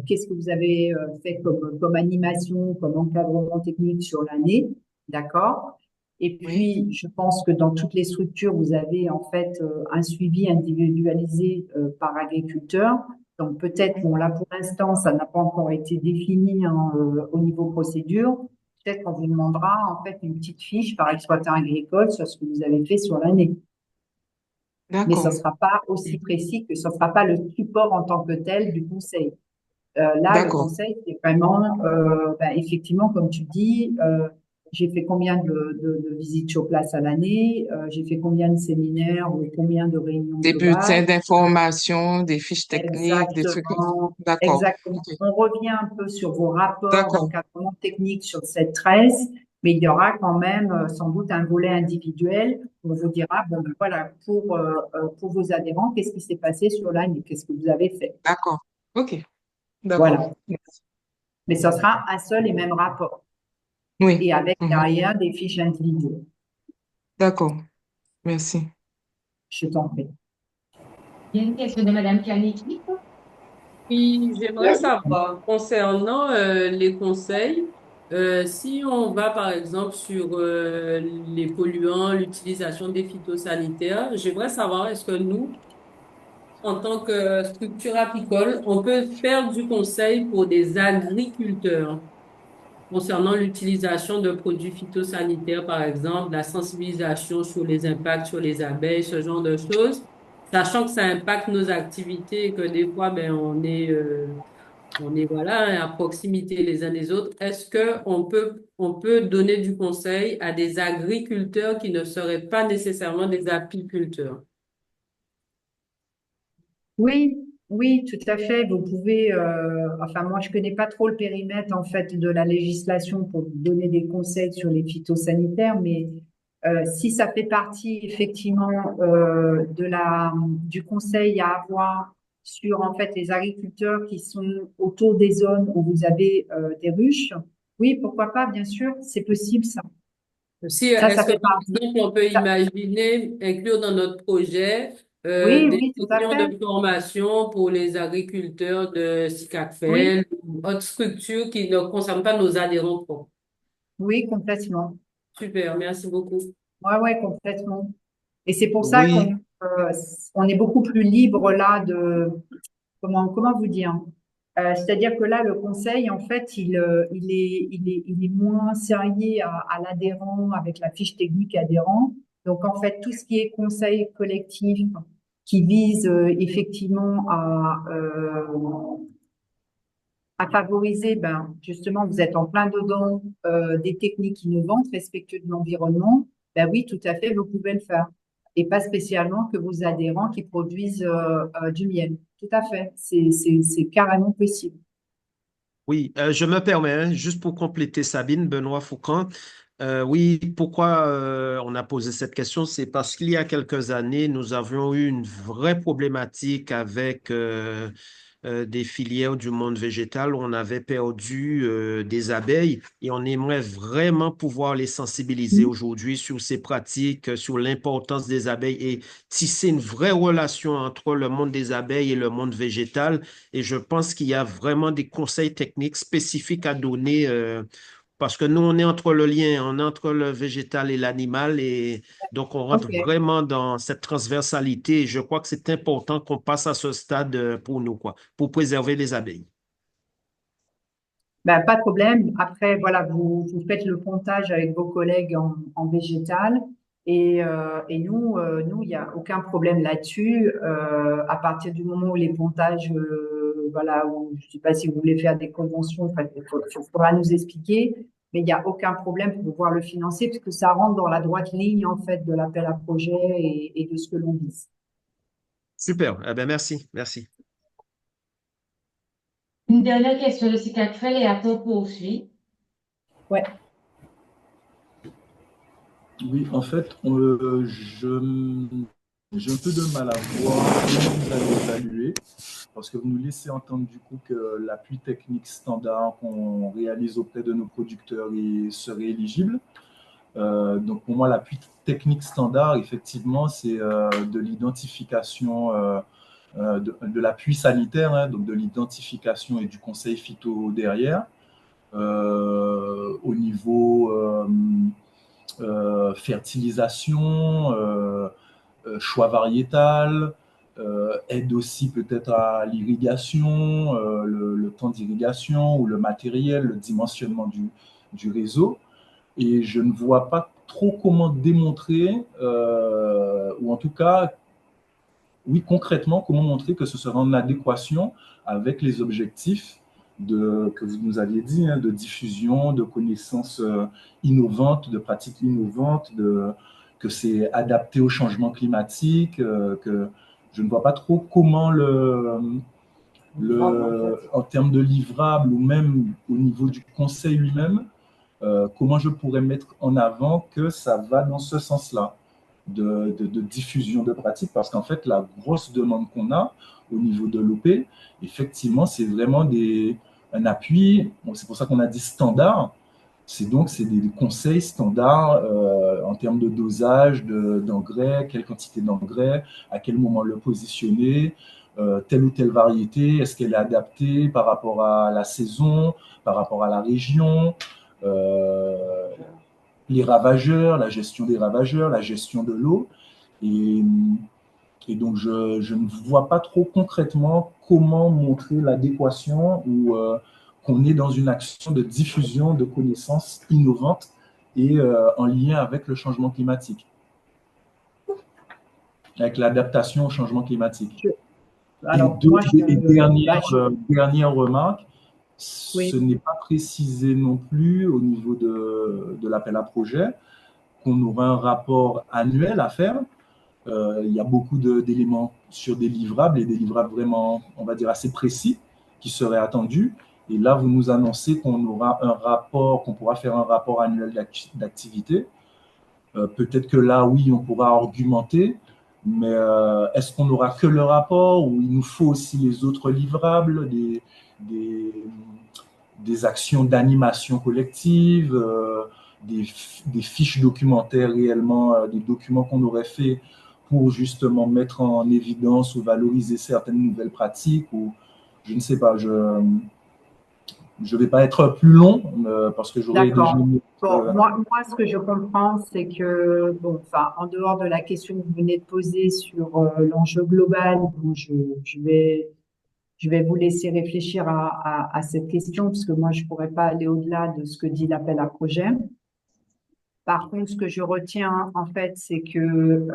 qu'est-ce que vous avez fait comme animation, comme encadrement technique sur l'année, d'accord? Et Oui, puis, je pense que dans toutes les structures, vous avez en fait un suivi individualisé par agriculteur. Donc peut-être, bon là pour l'instant, ça n'a pas encore été défini hein, au niveau procédure. Peut-être qu'on vous demandera en fait une petite fiche par exploitant agricole sur ce que vous avez fait sur l'année, mais ce ne d'accord, sera pas aussi précis que ce ne sera pas le support en tant que tel du conseil. Là, le d'accord. conseil, c'est vraiment, effectivement, comme tu dis, j'ai fait combien de visites sur place à l'année, j'ai fait combien de séminaires ou combien de réunions Des globales. bulletins d'information, des fiches techniques, des trucs comme ça. Exactement, D'accord, exactement. ok, On revient un peu sur vos rapports d'accord, d'encadrement technique sur cette 13, mais il y aura quand même sans doute un volet individuel. On vous dira, bon, ben voilà, pour vos adhérents, qu'est-ce qui s'est passé sur l'année, qu'est-ce que vous avez fait. d'accord, ok, d'accord. Voilà. Mais ce sera un seul et même rapport. Oui, Et avec mhm, derrière des fiches individuelles. d'accord, merci. Je t'en prie. Il y a une question de Madame Kaneki. Oui, j'aimerais savoir, concernant les conseils, si on va par exemple sur les polluants, l'utilisation des phytosanitaires, j'aimerais savoir est-ce que nous, en tant que structure apicole, on peut faire du conseil pour des agriculteurs concernant l'utilisation de produits phytosanitaires, par exemple, la sensibilisation sur les impacts sur les abeilles, ce genre de choses, sachant que ça impacte nos activités et que des fois, ben, on est voilà, à proximité les uns des autres. Est-ce que on peut donner du conseil à des agriculteurs qui ne seraient pas nécessairement des apiculteurs? Oui, oui, tout à fait. Vous pouvez, enfin moi je connais pas trop le périmètre en fait de la législation pour donner des conseils sur les phytosanitaires, mais si ça fait partie effectivement du conseil à avoir sur en fait les agriculteurs qui sont autour des zones où vous avez des ruches, oui, pourquoi pas, bien sûr, c'est possible ça. Si, Ça est-ce que fait par partie. exemple, on peut ça- imaginer inclure dans notre projet Oui, des oui, tout à sessions fait. de formation pour les agriculteurs de Oui, SICACFEL ou autres structures qui ne concernent pas nos adhérents propres? oui, complètement. Super, merci beaucoup. Ouais, ouais, complètement. Et c'est pour ça Oui, on est beaucoup plus libre là de comment vous dire. C'est-à-dire que là, le conseil, en fait, il est moins serré à l'adhérent avec la fiche technique adhérent. Donc, en fait, tout ce qui est conseil collectif qui vise effectivement à favoriser, ben, justement, vous êtes en plein dedans des techniques innovantes, respectueuses de l'environnement, ben oui, tout à fait, vous pouvez le faire. Et pas spécialement que vos adhérents qui produisent du miel. Tout à fait, c'est carrément possible. oui, je me permets, hein, juste pour compléter Sabine, Benoît Foucan, Oui, pourquoi on a posé cette question? C'est parce qu'il y a quelques années, nous avions eu une vraie problématique avec des filières du monde végétal où on avait perdu des abeilles et on aimerait vraiment pouvoir les sensibiliser aujourd'hui sur ces pratiques, sur l'importance des abeilles et tisser une vraie relation entre le monde des abeilles et le monde végétal. Et je pense qu'il y a vraiment des conseils techniques spécifiques à donner. Parce que nous, on est entre le lien, on est entre le végétal et l'animal, et donc on rentre Ok. vraiment dans cette transversalité. Et je crois que c'est important qu'on passe à ce stade pour nous, quoi, pour préserver les abeilles. Ben, pas de problème. Après, voilà, vous faites le pontage avec vos collègues en végétal. Et nous, il n'y a aucun problème là-dessus. À partir du moment où les pontages, voilà, je ne sais pas si vous voulez faire des conventions, enfin, faudra nous expliquer. Mais il n'y a aucun problème pour pouvoir le financer puisque ça rentre dans la droite ligne, en fait, de l'appel à projet et de ce que l'on vise. Super. Eh ben, merci. Merci. Une dernière question de Cicacrel et après on poursuit. Ouais. Oui, en fait, j'ai un peu de mal à voir comment vous allez évaluer, parce que vous nous laissez entendre du coup que l'appui technique standard qu'on réalise auprès de nos producteurs serait éligible. Donc pour moi, l'appui technique standard, effectivement, c'est de l'identification de l'appui sanitaire, hein, donc de l'identification et du conseil phyto derrière, au niveau fertilisation, choix variétal, aide aussi peut-être à l'irrigation, le temps d'irrigation ou le matériel, le dimensionnement du réseau. Et je ne vois pas trop comment démontrer, ou en tout cas, oui, concrètement, comment montrer que ce sera en adéquation avec les objectifs que vous nous aviez dit, hein, de diffusion, de connaissances innovantes, de pratiques innovantes, que c'est adapté au changement climatique, que je ne vois pas trop comment en termes de livrables ou même au niveau du conseil lui-même, comment je pourrais mettre en avant que ça va dans ce sens-là de diffusion de pratiques, parce qu'en fait, la grosse demande qu'on a au niveau de l'OP, effectivement, c'est vraiment un appui, bon, c'est pour ça qu'on a dit standard, c'est des conseils standards en termes de dosage d'engrais, quelle quantité d'engrais, à quel moment le positionner, telle ou telle variété, est-ce qu'elle est adaptée par rapport à la saison, par rapport à la région, euh, les ravageurs, la gestion des ravageurs, la gestion de l'eau. Et, et donc, je ne vois pas trop concrètement comment montrer l'adéquation ou qu'on est dans une action de diffusion de connaissances innovantes et en lien avec le changement climatique, avec l'adaptation au changement climatique. Alors, moi, Dernière remarque, ce oui. n'est pas précisé non plus au niveau de l'appel à projet qu'on aura un rapport annuel à faire. Il y a beaucoup d'éléments sur des livrables et des livrables vraiment, on va dire, assez précis qui seraient attendus. Et là, vous nous annoncez qu'on aura un rapport, qu'on pourra faire un rapport annuel d'activité. Peut-être que là, oui, on pourra argumenter, mais est-ce qu'on n'aura que le rapport ou il nous faut aussi les autres livrables, des actions d'animation collective, des fiches documentaires réellement, des documents qu'on aurait fait pour justement mettre en évidence ou valoriser certaines nouvelles pratiques, ou je ne sais pas, je ne vais pas être plus long parce que j'aurais déjà... D'accord. Bon, moi, ce que je comprends, c'est que, bon, enfin, en dehors de la question que vous venez de poser sur l'enjeu global, bon, je vais vous laisser réfléchir à cette question, parce que moi, je pourrais pas aller au-delà de ce que dit l'appel à projet. Par contre, ce que je retiens, en fait, c'est que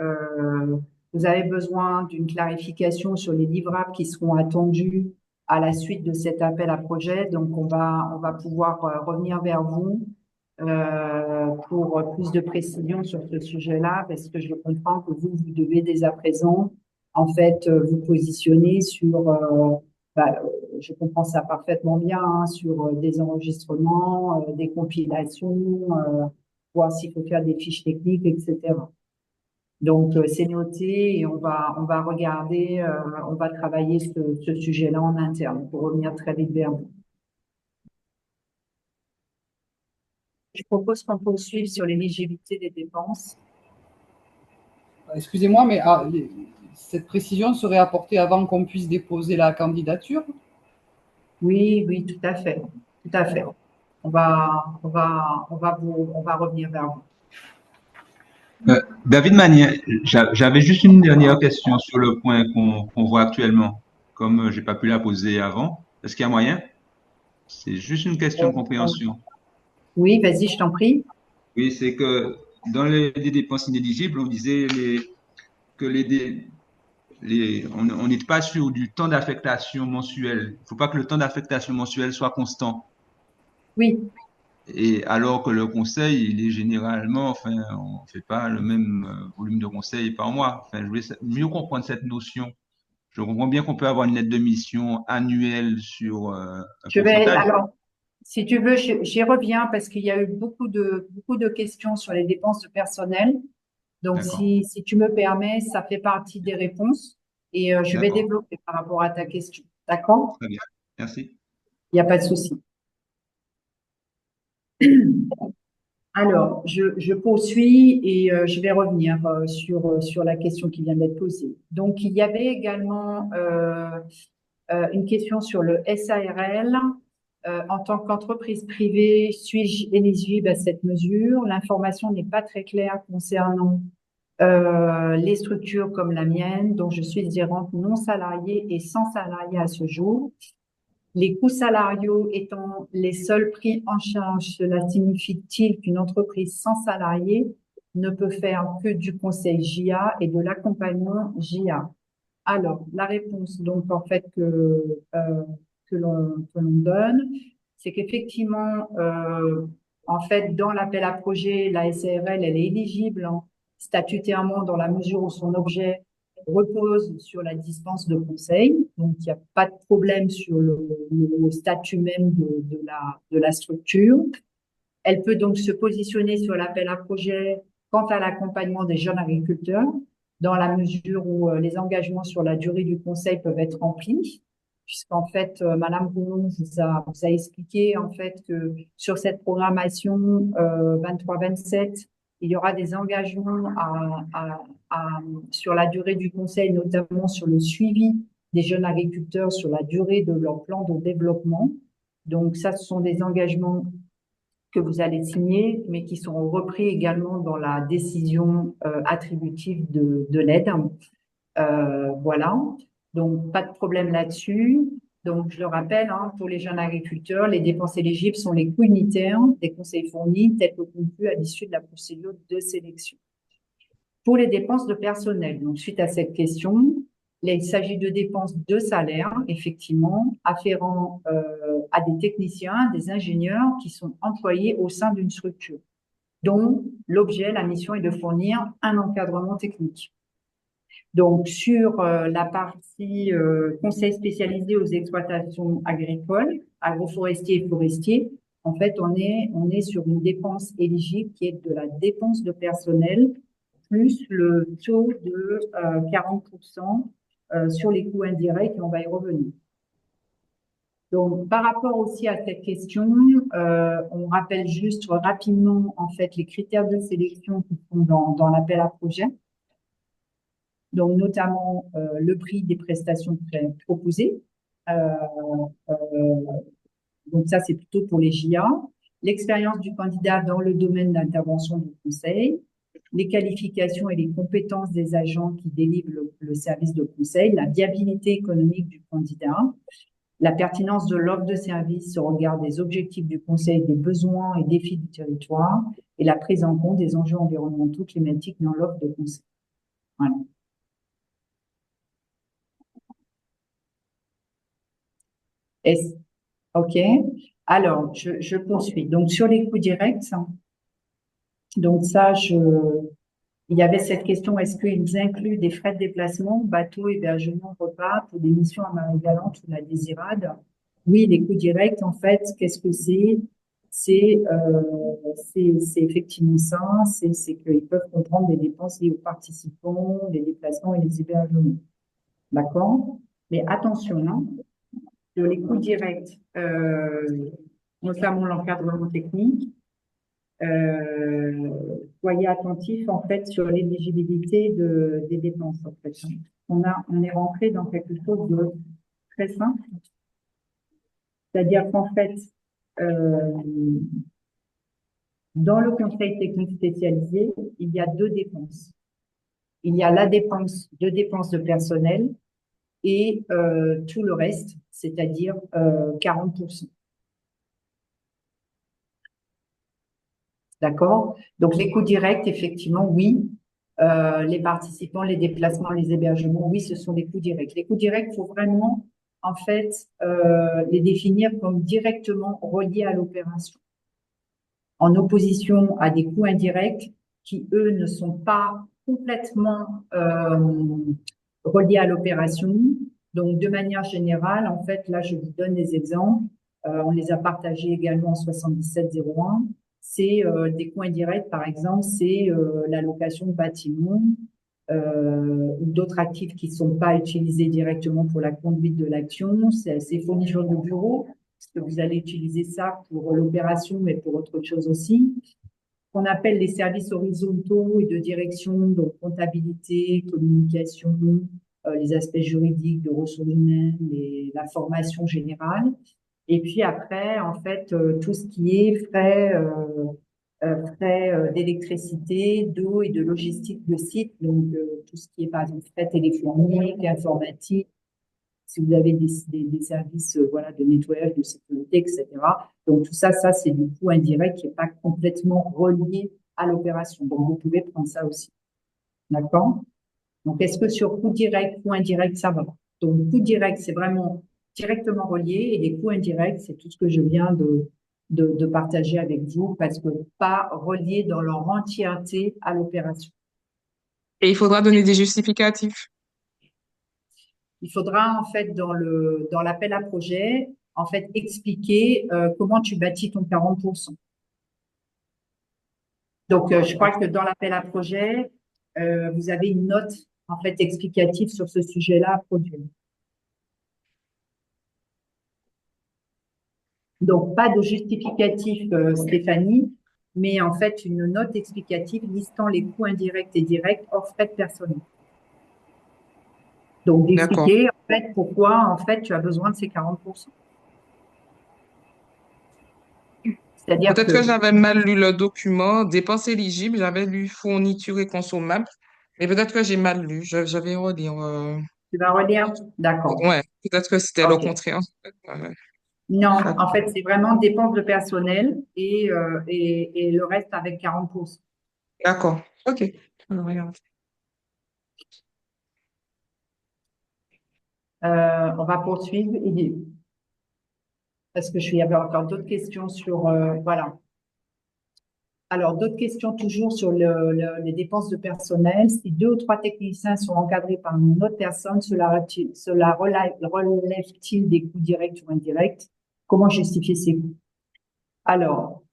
vous avez besoin d'une clarification sur les livrables qui seront attendus à la suite de cet appel à projet. Donc, on va pouvoir revenir vers vous pour plus de précision sur ce sujet-là, parce que je comprends que vous devez dès à présent, en fait, vous positionner sur, je comprends ça parfaitement bien, hein, sur des enregistrements, des compilations, voir s'il faut faire des fiches techniques, etc. Donc, c'est noté et on va regarder, on va travailler ce sujet-là en interne pour revenir très vite vers vous. Je propose qu'on poursuive sur l'éligibilité des dépenses. Excusez-moi, mais cette précision serait apportée avant qu'on puisse déposer la candidature? Oui, oui, tout à fait. Tout à fait. On va revenir vers vous. David Magnier, j'avais juste une dernière question sur le point qu'on voit actuellement, comme j'ai pas pu la poser avant. Est-ce qu'il y a moyen? C'est juste une question de compréhension. Oui, vas-y, je t'en prie. Oui, c'est que dans les dépenses inéligibles, on disait que on n'est pas sur du temps d'affectation mensuel. Il ne faut pas que le temps d'affectation mensuel soit constant. Oui. Et alors que le conseil, il est généralement, enfin, on ne fait pas le même volume de conseil par mois. Enfin, je voulais mieux comprendre cette notion. Je comprends bien qu'on peut avoir une lettre de mission annuelle sur un pourcentage. Alors, si tu veux, j'y reviens parce qu'il y a eu beaucoup de questions sur les dépenses de personnel. Donc, si tu me permets, ça fait partie des réponses et je vais développer par rapport à ta question. D'accord? Très bien. Merci. Il n'y a pas de souci. Alors, je poursuis et je vais revenir sur la question qui vient d'être posée. Donc, il y avait également une question sur le SARL. En tant qu'entreprise privée, suis-je éligible à cette mesure? L'information n'est pas très claire concernant les structures comme la mienne, dont je suis gérante non salariée et sans salarié à ce jour. Les coûts salariaux étant les seuls pris en charge, cela signifie-t-il qu'une entreprise sans salarié ne peut faire que du conseil JA et de l'accompagnement JA? Alors, la réponse donc en fait que l'on donne, c'est qu'effectivement, en fait, dans l'appel à projet, la SARL, elle est éligible statutairement dans la mesure où son objet repose sur la dispense de conseil. Donc, il n'y a pas de problème sur le statut même de la structure. Elle peut donc se positionner sur l'appel à projet quant à l'accompagnement des jeunes agriculteurs, dans la mesure où les engagements sur la durée du conseil peuvent être remplis, puisqu'en fait, Madame Roulon vous a expliqué en fait que sur cette programmation 23-27, il y aura des engagements sur la durée du conseil, notamment sur le suivi des jeunes agriculteurs sur la durée de leur plan de développement. Donc ça, ce sont des engagements que vous allez signer, mais qui seront repris également dans la décision attributive de l'aide. Voilà, donc pas de problème là-dessus. Donc, je le rappelle, pour les jeunes agriculteurs, les dépenses éligibles sont les coûts unitaires des conseils fournis, tels que conclus à l'issue de la procédure de sélection. Pour les dépenses de personnel, donc suite à cette question, il s'agit de dépenses de salaire, effectivement, afférents à des techniciens, des ingénieurs qui sont employés au sein d'une structure, dont l'objet, la mission est de fournir un encadrement technique. Donc, sur la partie conseil spécialisé aux exploitations agricoles, agroforestiers et forestiers, en fait, on est sur une dépense éligible qui est de la dépense de personnel plus le taux de 40% sur les coûts indirects, et on va y revenir. Donc, par rapport aussi à cette question, on rappelle juste rapidement, en fait, les critères de sélection qui sont dans l'appel à projet. Donc, notamment le prix des prestations proposées. Donc, ça, c'est plutôt pour les JA. L'expérience du candidat dans le domaine d'intervention du conseil, les qualifications et les compétences des agents qui délivrent le service de conseil, la viabilité économique du candidat, la pertinence de l'offre de service au regard des objectifs du conseil, des besoins et défis du territoire, et la prise en compte des enjeux environnementaux climatiques dans l'offre de conseil. Voilà. OK. Alors, je poursuis. Donc, sur les coûts directs, donc ça, il y avait cette question, est-ce qu'ils incluent des frais de déplacement, bateau, hébergement, repas pour des missions à Marie-Galante ou la Désirade? Oui, les coûts directs, en fait, qu'est-ce que c'est? c'est effectivement ça, c'est qu'ils peuvent comprendre des dépenses liées aux participants, les déplacements et les hébergements. D'accord? Mais attention, hein, sur les coûts directs, notamment l'encadrement technique, soyez attentifs en fait sur l'éligibilité des dépenses. En fait. On est rentré dans quelque chose de très simple, c'est-à-dire qu'en fait, dans le conseil technique spécialisé, il y a deux dépenses. Il y a la dépense de personnel et tout le reste, c'est-à-dire 40%. D'accord? Donc, les coûts directs, effectivement, oui. Les participants, les déplacements, les hébergements, oui, ce sont des coûts directs. Les coûts directs, il faut vraiment, en fait, les définir comme directement reliés à l'opération, en opposition à des coûts indirects qui, eux, ne sont pas complètement reliés à l'opération. Donc, de manière générale, en fait, là, je vous donne des exemples. On les a partagés également en 7701. C'est des coûts indirects, par exemple, c'est la location de bâtiments ou d'autres actifs qui ne sont pas utilisés directement pour la conduite de l'action. C'est fournitures de bureaux, parce que vous allez utiliser ça pour l'opération, mais pour autre chose aussi. Qu'on appelle les services horizontaux et de direction, donc comptabilité, communication, les aspects juridiques, de ressources humaines, la formation générale. Et puis après, en fait, tout ce qui est frais d'électricité, d'eau et de logistique de site, donc tout ce qui est par exemple frais téléphoniques, informatique, si vous avez des services voilà, de nettoyage, de sécurité, etc. Donc tout ça, c'est du coût indirect qui n'est pas complètement relié à l'opération. Donc vous pouvez prendre ça aussi. D'accord? Donc est-ce que sur coût direct, coût indirect, ça va? Donc coût direct, c'est vraiment directement relié et les coûts indirects, c'est tout ce que je viens de partager avec vous parce que pas relié dans leur entièreté à l'opération. Et il faudra donner des justificatifs. Il faudra en fait dans l'appel à projet en fait expliquer comment tu bâtis ton 40%. Donc je crois que dans l'appel à projet vous avez une note en fait explicative sur ce sujet-là à produire. Donc pas de justificatif Stéphanie, mais en fait une note explicative listant les coûts indirects et directs hors frais de personnel. Donc, d'expliquer en fait pourquoi en fait tu as besoin de ces 40%. C'est-à-dire Peut-être que j'avais mal lu le document, dépenses éligibles, j'avais lu fourniture et consommable, mais peut-être que j'ai mal lu. Je vais relire. Tu vas relire? D'accord. Ouais, peut-être que c'était le Ok. contraire. Non, en fait, c'est vraiment dépenses de personnel et le reste avec 40%. D'accord. OK. On regarde. On va poursuivre. Parce que il y avait encore d'autres questions sur voilà. Alors, d'autres questions toujours sur les dépenses de personnel. Si 2 ou 3 techniciens sont encadrés par une autre personne, cela relève-t-il des coûts directs ou indirects? Comment justifier ces coûts? Alors,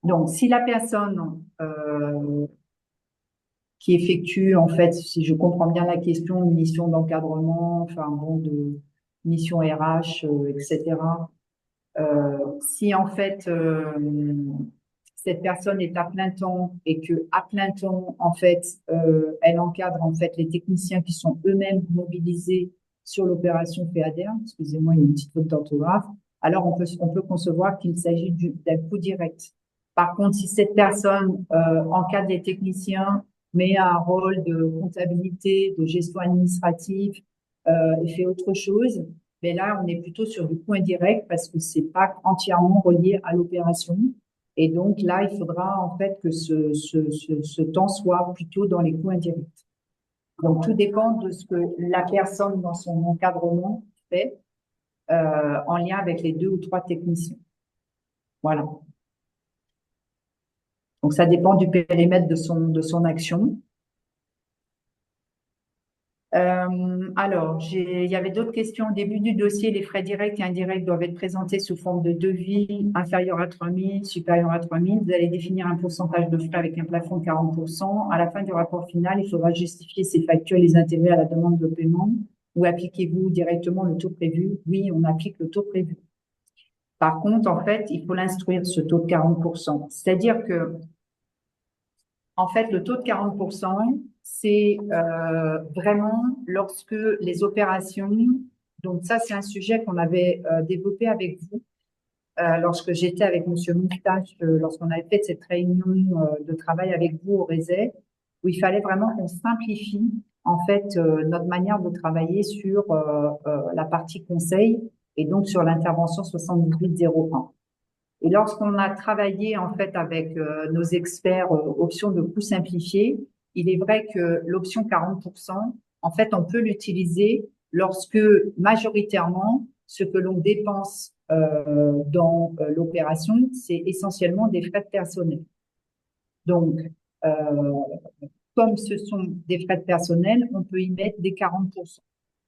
donc, si la personne qui effectue, en fait, si je comprends bien la question, une mission d'encadrement, enfin bon, de mission RH, etc., si en fait cette personne est à plein temps et que à plein temps en fait elle encadre en fait les techniciens qui sont eux-mêmes mobilisés sur l'opération FEADER, excusez-moi il y a une petite faute d'orthographe, alors on peut concevoir qu'il s'agit d'un coût direct. Par contre, si cette personne encadre les techniciens, met un rôle de comptabilité, de gestion administrative et fait autre chose, mais là, on est plutôt sur du coût indirect parce que c'est pas entièrement relié à l'opération. Et donc là, il faudra en fait que ce temps soit plutôt dans les coûts indirects. Donc tout dépend de ce que la personne dans son encadrement fait en lien avec les 2 ou 3 techniciens. Voilà. Donc ça dépend du périmètre de son action. Alors, il y avait d'autres questions. Au début du dossier, les frais directs et indirects doivent être présentés sous forme de devis inférieur à 3 000, supérieur à 3 000. Vous allez définir un pourcentage de frais avec un plafond de 40%. À la fin du rapport final, il faudra justifier ces factures et les intérêts à la demande de paiement. Ou appliquez-vous directement le taux prévu? Oui, on applique le taux prévu. Par contre, en fait, il faut l'instruire, ce taux de 40%. C'est-à-dire que, en fait, le taux de 40%, c'est vraiment lorsque les opérations, donc ça, c'est un sujet qu'on avait développé avec vous lorsque j'étais avec Monsieur Moustache, lorsqu'on avait fait cette réunion de travail avec vous au RESET, où il fallait vraiment qu'on simplifie en fait notre manière de travailler sur la partie conseil et donc sur l'intervention 7801. Et lorsqu'on a travaillé en fait avec nos experts options de coûts simplifiés, il est vrai que l'option 40%, en fait, on peut l'utiliser lorsque majoritairement ce que l'on dépense dans l'opération, c'est essentiellement des frais de personnel. Donc, comme ce sont des frais de personnel, on peut y mettre des 40%.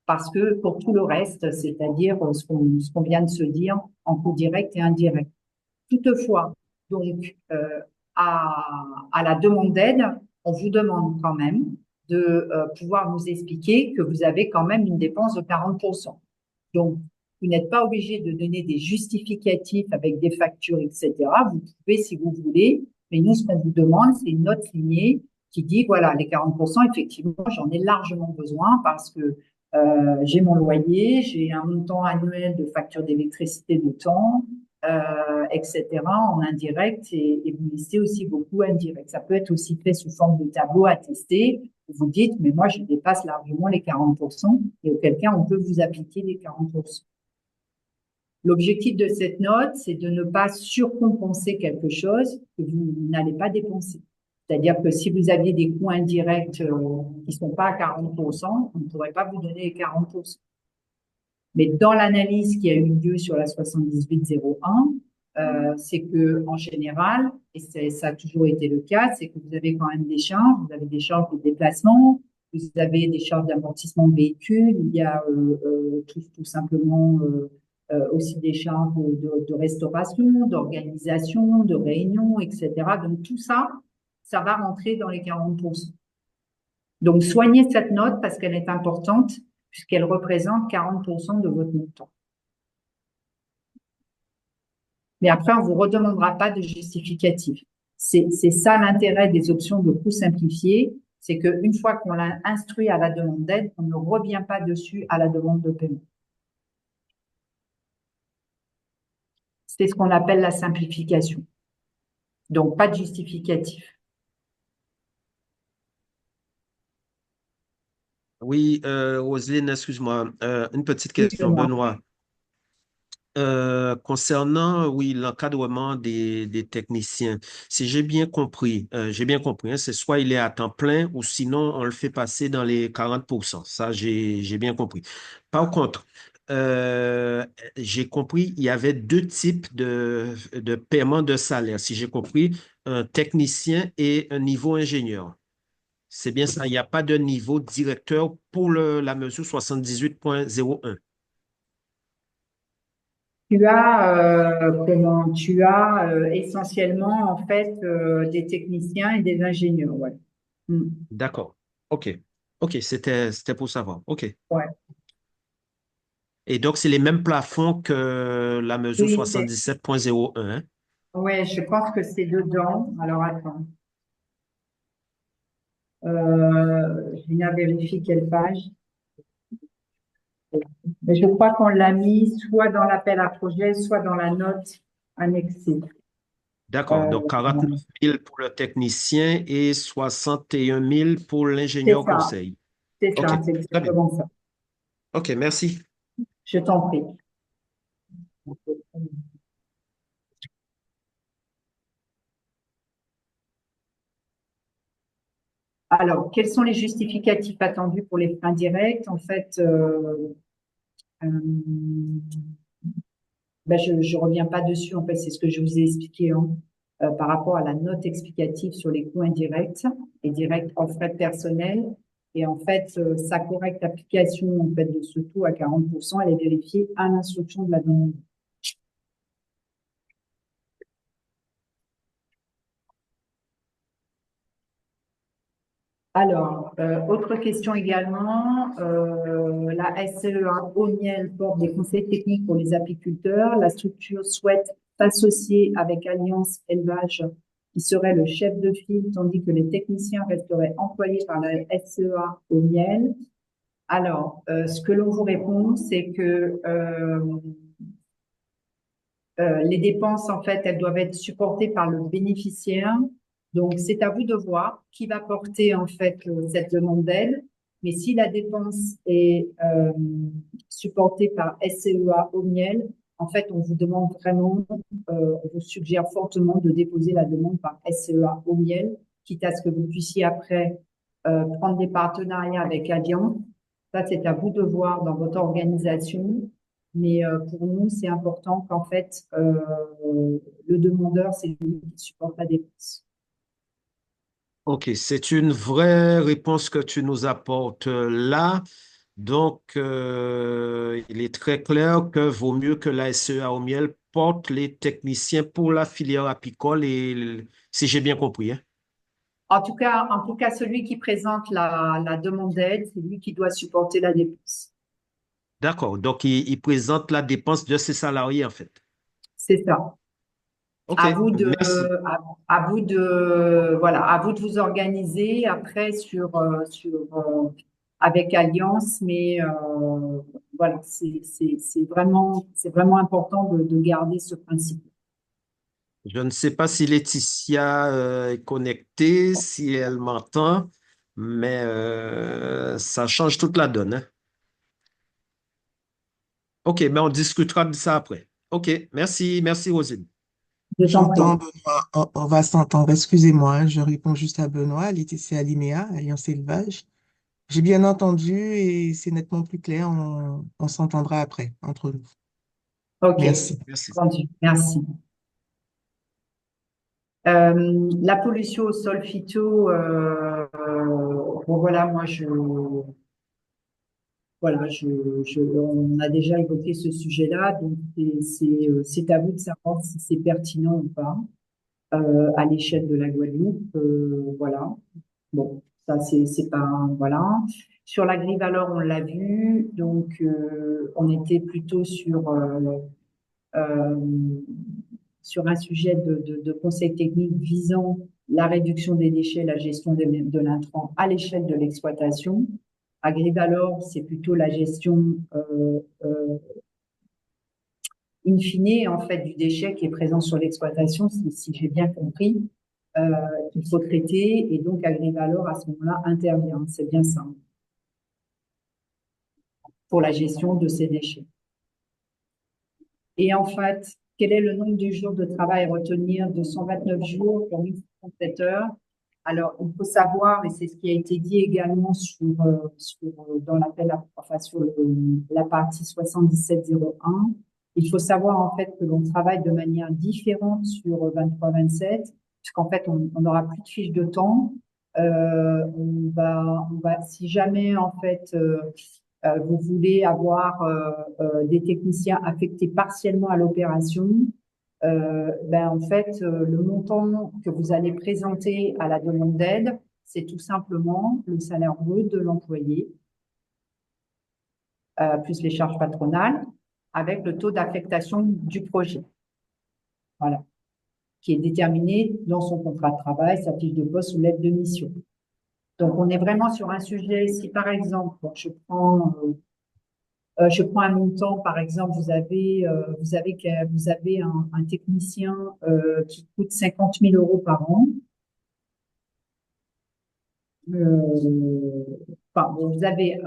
Parce que pour tout le reste, c'est-à-dire ce qu'on vient de se dire en coût direct et indirect. Toutefois, donc, à la demande d'aide, on vous demande quand même de pouvoir nous expliquer que vous avez quand même une dépense de 40%. Donc, vous n'êtes pas obligé de donner des justificatifs avec des factures, etc. Vous pouvez si vous voulez, mais nous, ce qu'on vous demande, c'est une note signée qui dit, voilà, les 40%, effectivement, j'en ai largement besoin parce que j'ai mon loyer, j'ai un montant annuel de facture d'électricité de temps, etc. en indirect et vous listez aussi beaucoup indirect. Ça peut être aussi fait sous forme de tableau attesté. Vous dites, mais moi, je dépasse largement les 40% et auquel cas, on peut vous appliquer les 40%. L'objectif de cette note, c'est de ne pas surcompenser quelque chose que vous n'allez pas dépenser. C'est-à-dire que si vous aviez des coûts indirects qui ne sont pas à 40%, on ne pourrait pas vous donner les 40%. Mais dans l'analyse qui a eu lieu sur la 7801, c'est que en général, et ça a toujours été le cas, c'est que vous avez quand même des charges, vous avez des charges de déplacement, vous avez des charges d'amortissement de véhicule, il y a tout simplement aussi des charges de restauration, d'organisation, de réunion, etc. Donc tout ça, ça va rentrer dans les 40%. Donc soignez cette note parce qu'elle est importante puisqu'elle représente 40% de votre montant. Mais après, on ne vous redemandera pas de justificatif. C'est ça l'intérêt des options de coûts simplifiés, c'est qu'une fois qu'on l'a instruit à la demande d'aide, on ne revient pas dessus à la demande de paiement. C'est ce qu'on appelle la simplification. Donc, pas de justificatif. Oui, Roselyne, excuse-moi. Une petite question, Benoît. Concernant, oui, l'encadrement des techniciens, si j'ai bien compris, hein, c'est soit il est à temps plein ou sinon on le fait passer dans les 40%. Ça, j'ai bien compris. Par contre, j'ai compris, il y avait deux types de paiement de salaire. Si j'ai compris, un technicien et un niveau ingénieur. C'est bien ça, il n'y a pas de niveau directeur pour la mesure 78.01. Tu as essentiellement en fait des techniciens et des ingénieurs, ouais. D'accord. OK. OK, c'était pour savoir. OK. Ouais. Et donc, c'est les mêmes plafonds que la mesure 77.01, hein? Ouais, je pense que c'est dedans. Alors, attends. Je viens vérifier quelle page. Mais je crois qu'on l'a mis soit dans l'appel à projet, soit dans la note annexée. D'accord. Donc, 49 000 pour le technicien et 61 000 pour l'ingénieur conseil. C'est ça, c'est exactement ça. OK, merci. Je t'en prie. Alors, quels sont les justificatifs attendus pour les frais indirects? En fait, je reviens pas dessus. En fait, c'est ce que je vous ai expliqué par rapport à la note explicative sur les coûts indirects et directs en frais de personnel. Et en fait, sa correcte application en fait, de ce taux à 40%, elle est vérifiée à l'instruction de la demande. Alors, autre question également, la SCEA au miel porte des conseils techniques pour les apiculteurs. La structure souhaite s'associer avec Alliance Élevage, qui serait le chef de file, tandis que les techniciens resteraient employés par la SCEA au miel. Alors, ce que l'on vous répond, c'est que les dépenses, en fait, elles doivent être supportées par le bénéficiaire. Donc, c'est à vous de voir qui va porter, en fait, cette demande d'aide. Mais si la dépense est supportée par SCEA au miel, en fait, on vous demande vraiment, on vous suggère fortement de déposer la demande par SCEA au miel, quitte à ce que vous puissiez après prendre des partenariats avec Allianz. Ça, c'est à vous de voir dans votre organisation. Mais pour nous, c'est important qu'en fait, le demandeur, c'est lui qui supporte la dépense. OK, c'est une vraie réponse que tu nous apportes là. Donc, il est très clair que vaut mieux que la SEA au miel porte les techniciens pour la filière apicole, et si j'ai bien compris, hein. En tout cas, celui qui présente la demande d'aide, c'est lui qui doit supporter la dépense. D'accord. Donc, il présente la dépense de ses salariés, en fait. C'est ça. OK, À vous de, merci. à vous de, voilà, à vous de vous organiser après avec Alliance, mais voilà, c'est vraiment important de garder ce principe. Je ne sais pas si Laetitia est connectée, si elle m'entend, mais ça change toute la donne, hein. OK, mais on discutera de ça après. OK, merci, merci Rosine. Je t'en prie. J'entends, Benoît. On va s'entendre. Excusez-moi, hein, je réponds juste à Benoît, Laetitia Aliméa, Alliance Élevage. J'ai bien entendu et c'est nettement plus clair. On s'entendra après, entre nous. Ok, Merci. Merci. entendu. Merci. La pollution au sol phyto, bon voilà, on a déjà évoqué ce sujet-là, donc c'est à vous de savoir si c'est pertinent ou pas à l'échelle de la Guadeloupe, voilà. Bon, ça c'est pas voilà. Sur la grille valeur, on l'a vu, donc on était plutôt euh, sur un sujet de conseil technique visant la réduction des déchets, la gestion de l'intrant à l'échelle de l'exploitation. Agrivalor, c'est plutôt la gestion in fine en fait du déchet qui est présent sur l'exploitation, si j'ai bien compris, qu'il faut traiter, et donc Agrivalor à ce moment-là intervient. C'est bien ça pour la gestion de ces déchets. Et en fait, quel est le nombre de jours de travail à retenir? 229 jours pour 1037 heures. Alors, il faut savoir, et c'est ce qui a été dit également dans l'appel, enfin sur la partie 7701, il faut savoir en fait que l'on travaille de manière différente sur 23-27, puisqu'en fait, on n'aura plus de fiche de temps. Si jamais en fait vous voulez avoir des techniciens affectés partiellement à l'opération, en fait, le montant que vous allez présenter à la demande d'aide, c'est tout simplement le salaire brut de l'employé, plus les charges patronales, avec le taux d'affectation du projet. Voilà. Qui est déterminé dans son contrat de travail, sa fiche de poste ou lettre de mission. Donc, on est vraiment sur un sujet, si par exemple, je prends un montant, par exemple, vous avez un technicien qui coûte 50 000 euros par an. Vous avez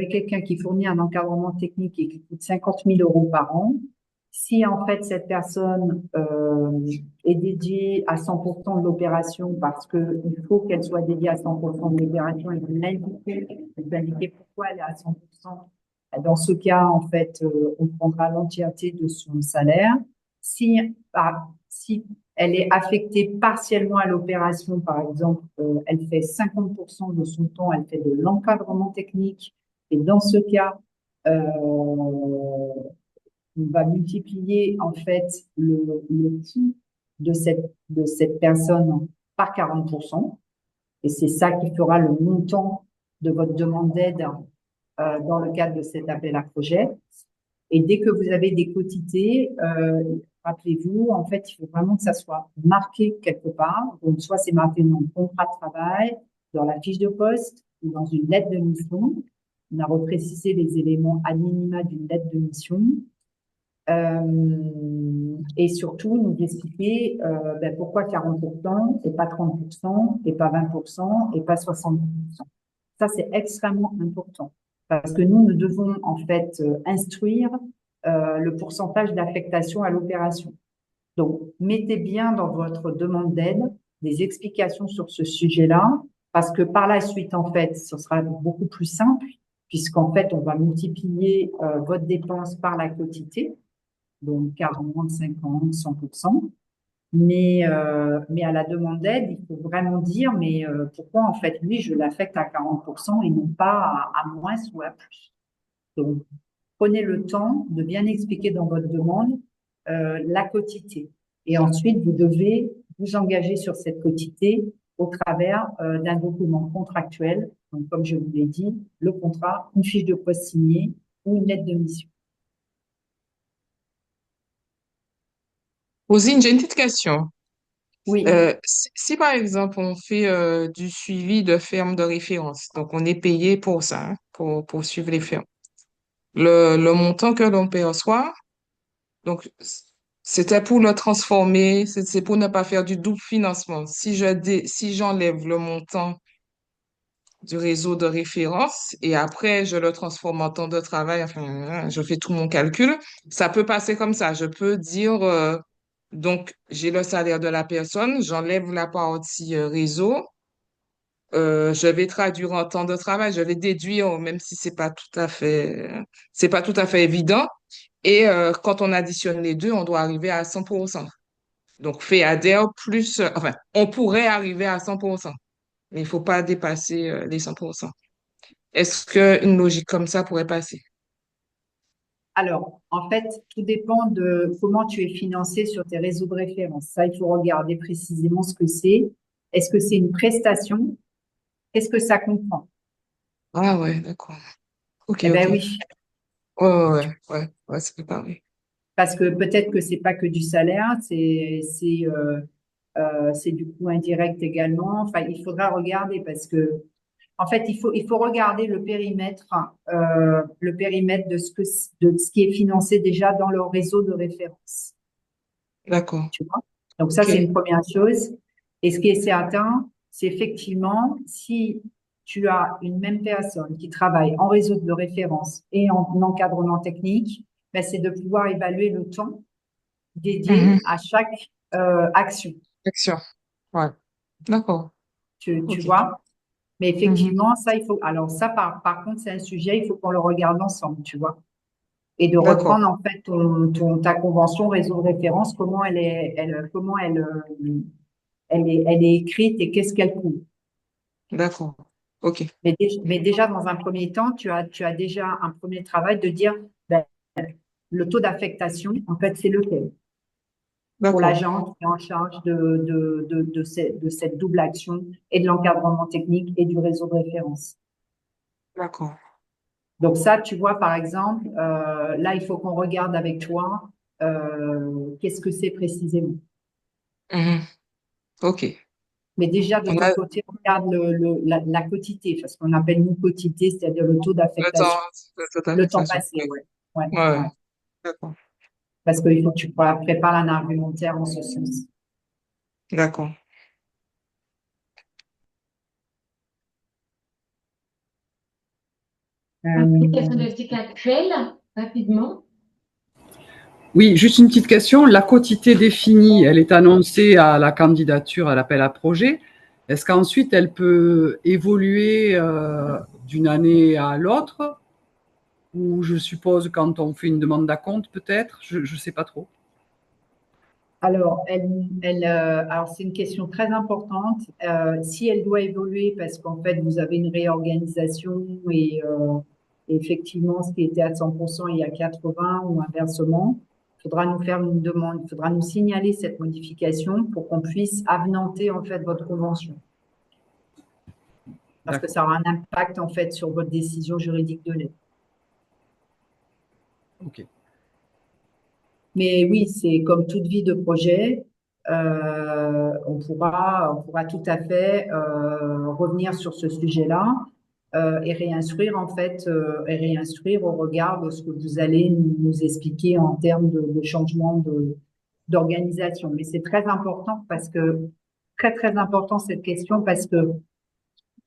quelqu'un qui fournit un encadrement technique et qui coûte 50 000 euros par an. Si en fait cette personne est dédiée à 100% de l'opération, parce que il faut qu'elle soit dédiée à 100% de l'opération, et vous indiquer pourquoi elle est à 100%. Dans ce cas, en fait, on prendra l'entièreté de son salaire. Si si elle est affectée partiellement à l'opération, par exemple, elle fait 50% de son temps, elle fait de l'encadrement technique. Et dans ce cas, on va multiplier en fait le coût de cette personne par 40%. Et c'est ça qui fera le montant de votre demande d'aide dans le cadre de cet appel à projet. Et dès que vous avez des quotités, rappelez-vous, en fait, il faut vraiment que ça soit marqué quelque part. Donc, soit c'est marqué dans le contrat de travail, dans la fiche de poste ou dans une lettre de mission. On a reprécisé les éléments à minima d'une lettre de mission. Et surtout, nous expliquer pourquoi 40% et pas 30% et pas 20% et pas 60%. Ça, c'est extrêmement important parce que nous devons en fait instruire le pourcentage d'affectation à l'opération. Donc, mettez bien dans votre demande d'aide des explications sur ce sujet-là parce que par la suite, en fait, ce sera beaucoup plus simple puisqu'en fait, on va multiplier votre dépense par la quotité. Donc 40, 50, 100%. Mais à la demande d'aide, il faut vraiment dire, mais pourquoi en fait, lui, je l'affecte à 40% et non pas à moins ou à plus. Donc, prenez le temps de bien expliquer dans votre demande la quotité. Et ensuite, vous devez vous engager sur cette quotité au travers d'un document contractuel. Donc, comme je vous l'ai dit, le contrat, une fiche de poste signée ou une lettre de mission. Rosine, j'ai une petite question. Oui. Si par exemple on fait du suivi de ferme de référence, donc on est payé pour ça, hein, pour suivre les fermes. Le montant que l'on perçoit, donc c'était pour le transformer, c'est pour ne pas faire du double financement. Si j'enlève le montant du réseau de référence et après je le transforme en temps de travail, enfin, je fais tout mon calcul, ça peut passer comme ça. Je peux dire, donc j'ai le salaire de la personne, j'enlève la partie réseau, je vais traduire en temps de travail, je vais déduire, même si c'est pas tout à fait évident. Et quand on additionne les deux, on doit arriver à 100%. Donc, FEADER plus, enfin, on pourrait arriver à 100%, mais il faut pas dépasser les 100%. Est-ce qu'une logique comme ça pourrait passer? Alors, en fait, tout dépend de comment tu es financé sur tes réseaux de référence. Ça, il faut regarder précisément ce que c'est. Est-ce que c'est une prestation? Qu'est-ce que ça comprend? Ah ouais, d'accord. Ok, Eh ok. ben oui, Ouais, c'est pareil. parce que peut-être que c'est pas que du salaire, c'est du coût indirect également. Enfin, il faudra regarder parce que en fait, il faut regarder le périmètre de ce qui est financé déjà dans le réseau de référence. D'accord. Tu vois? Donc ça, Ok. c'est une première chose. Et ce qui est certain, c'est effectivement si tu as une même personne qui travaille en réseau de référence et en encadrement technique, ben, c'est de pouvoir évaluer le temps dédié Mhm. à chaque action. Action. Ouais. D'accord. Tu Ok. vois? Mais Mhm. effectivement, ça, il faut. Alors, ça, par contre, c'est un sujet, il faut qu'on le regarde ensemble, tu vois. Et de D'accord. reprendre, en fait, ta convention réseau de référence, comment elle est écrite et qu'est-ce qu'elle couvre. D'accord. Ok. Mais déjà, dans un premier temps, tu as déjà un premier travail de dire, ben, le taux d'affectation, en fait, c'est lequel pour D'accord. l'agent qui est en charge de cette double action et de l'encadrement technique et du réseau de référence. D'accord. Donc ça, tu vois, par exemple, là, il faut qu'on regarde avec toi qu'est-ce que c'est précisément. Mhm. Ok. Mais déjà, de On ton a côté, regarde la quotité, parce qu'on appelle nous quotité, c'est-à-dire le taux le temps, d'affectation, le temps le temps d'affectation. passé, ouais. Ouais, Ouais. ouais. D'accord. Parce qu'il faut que tu prépares un argumentaire en ce sens. D'accord. Application Euh, de cycle actuel, rapidement. Oui, juste une petite question. La quotité définie, elle est annoncée à la candidature à l'appel à projet. Est-ce qu'ensuite elle peut évoluer d'une année à l'autre? Ou je suppose quand on fait une demande d'acompte, peut-être? Je ne sais pas trop. Alors, c'est une question très importante. Si elle doit évoluer, parce qu'en fait, vous avez une réorganisation et effectivement, ce qui était à 100%, il y a 80 ou inversement, il faudra nous faire une demande, il faudra nous signaler cette modification pour qu'on puisse avenanter en fait votre convention. Parce que ça aura un impact en fait sur votre décision juridique de l'aide. OK. Mais oui, c'est comme toute vie de projet, on pourra tout à fait revenir sur ce sujet-là et réinstruire en fait, et réinstruire au regard de ce que vous allez nous expliquer en termes de changement d'organisation. Mais c'est très important parce que, très très important cette question parce que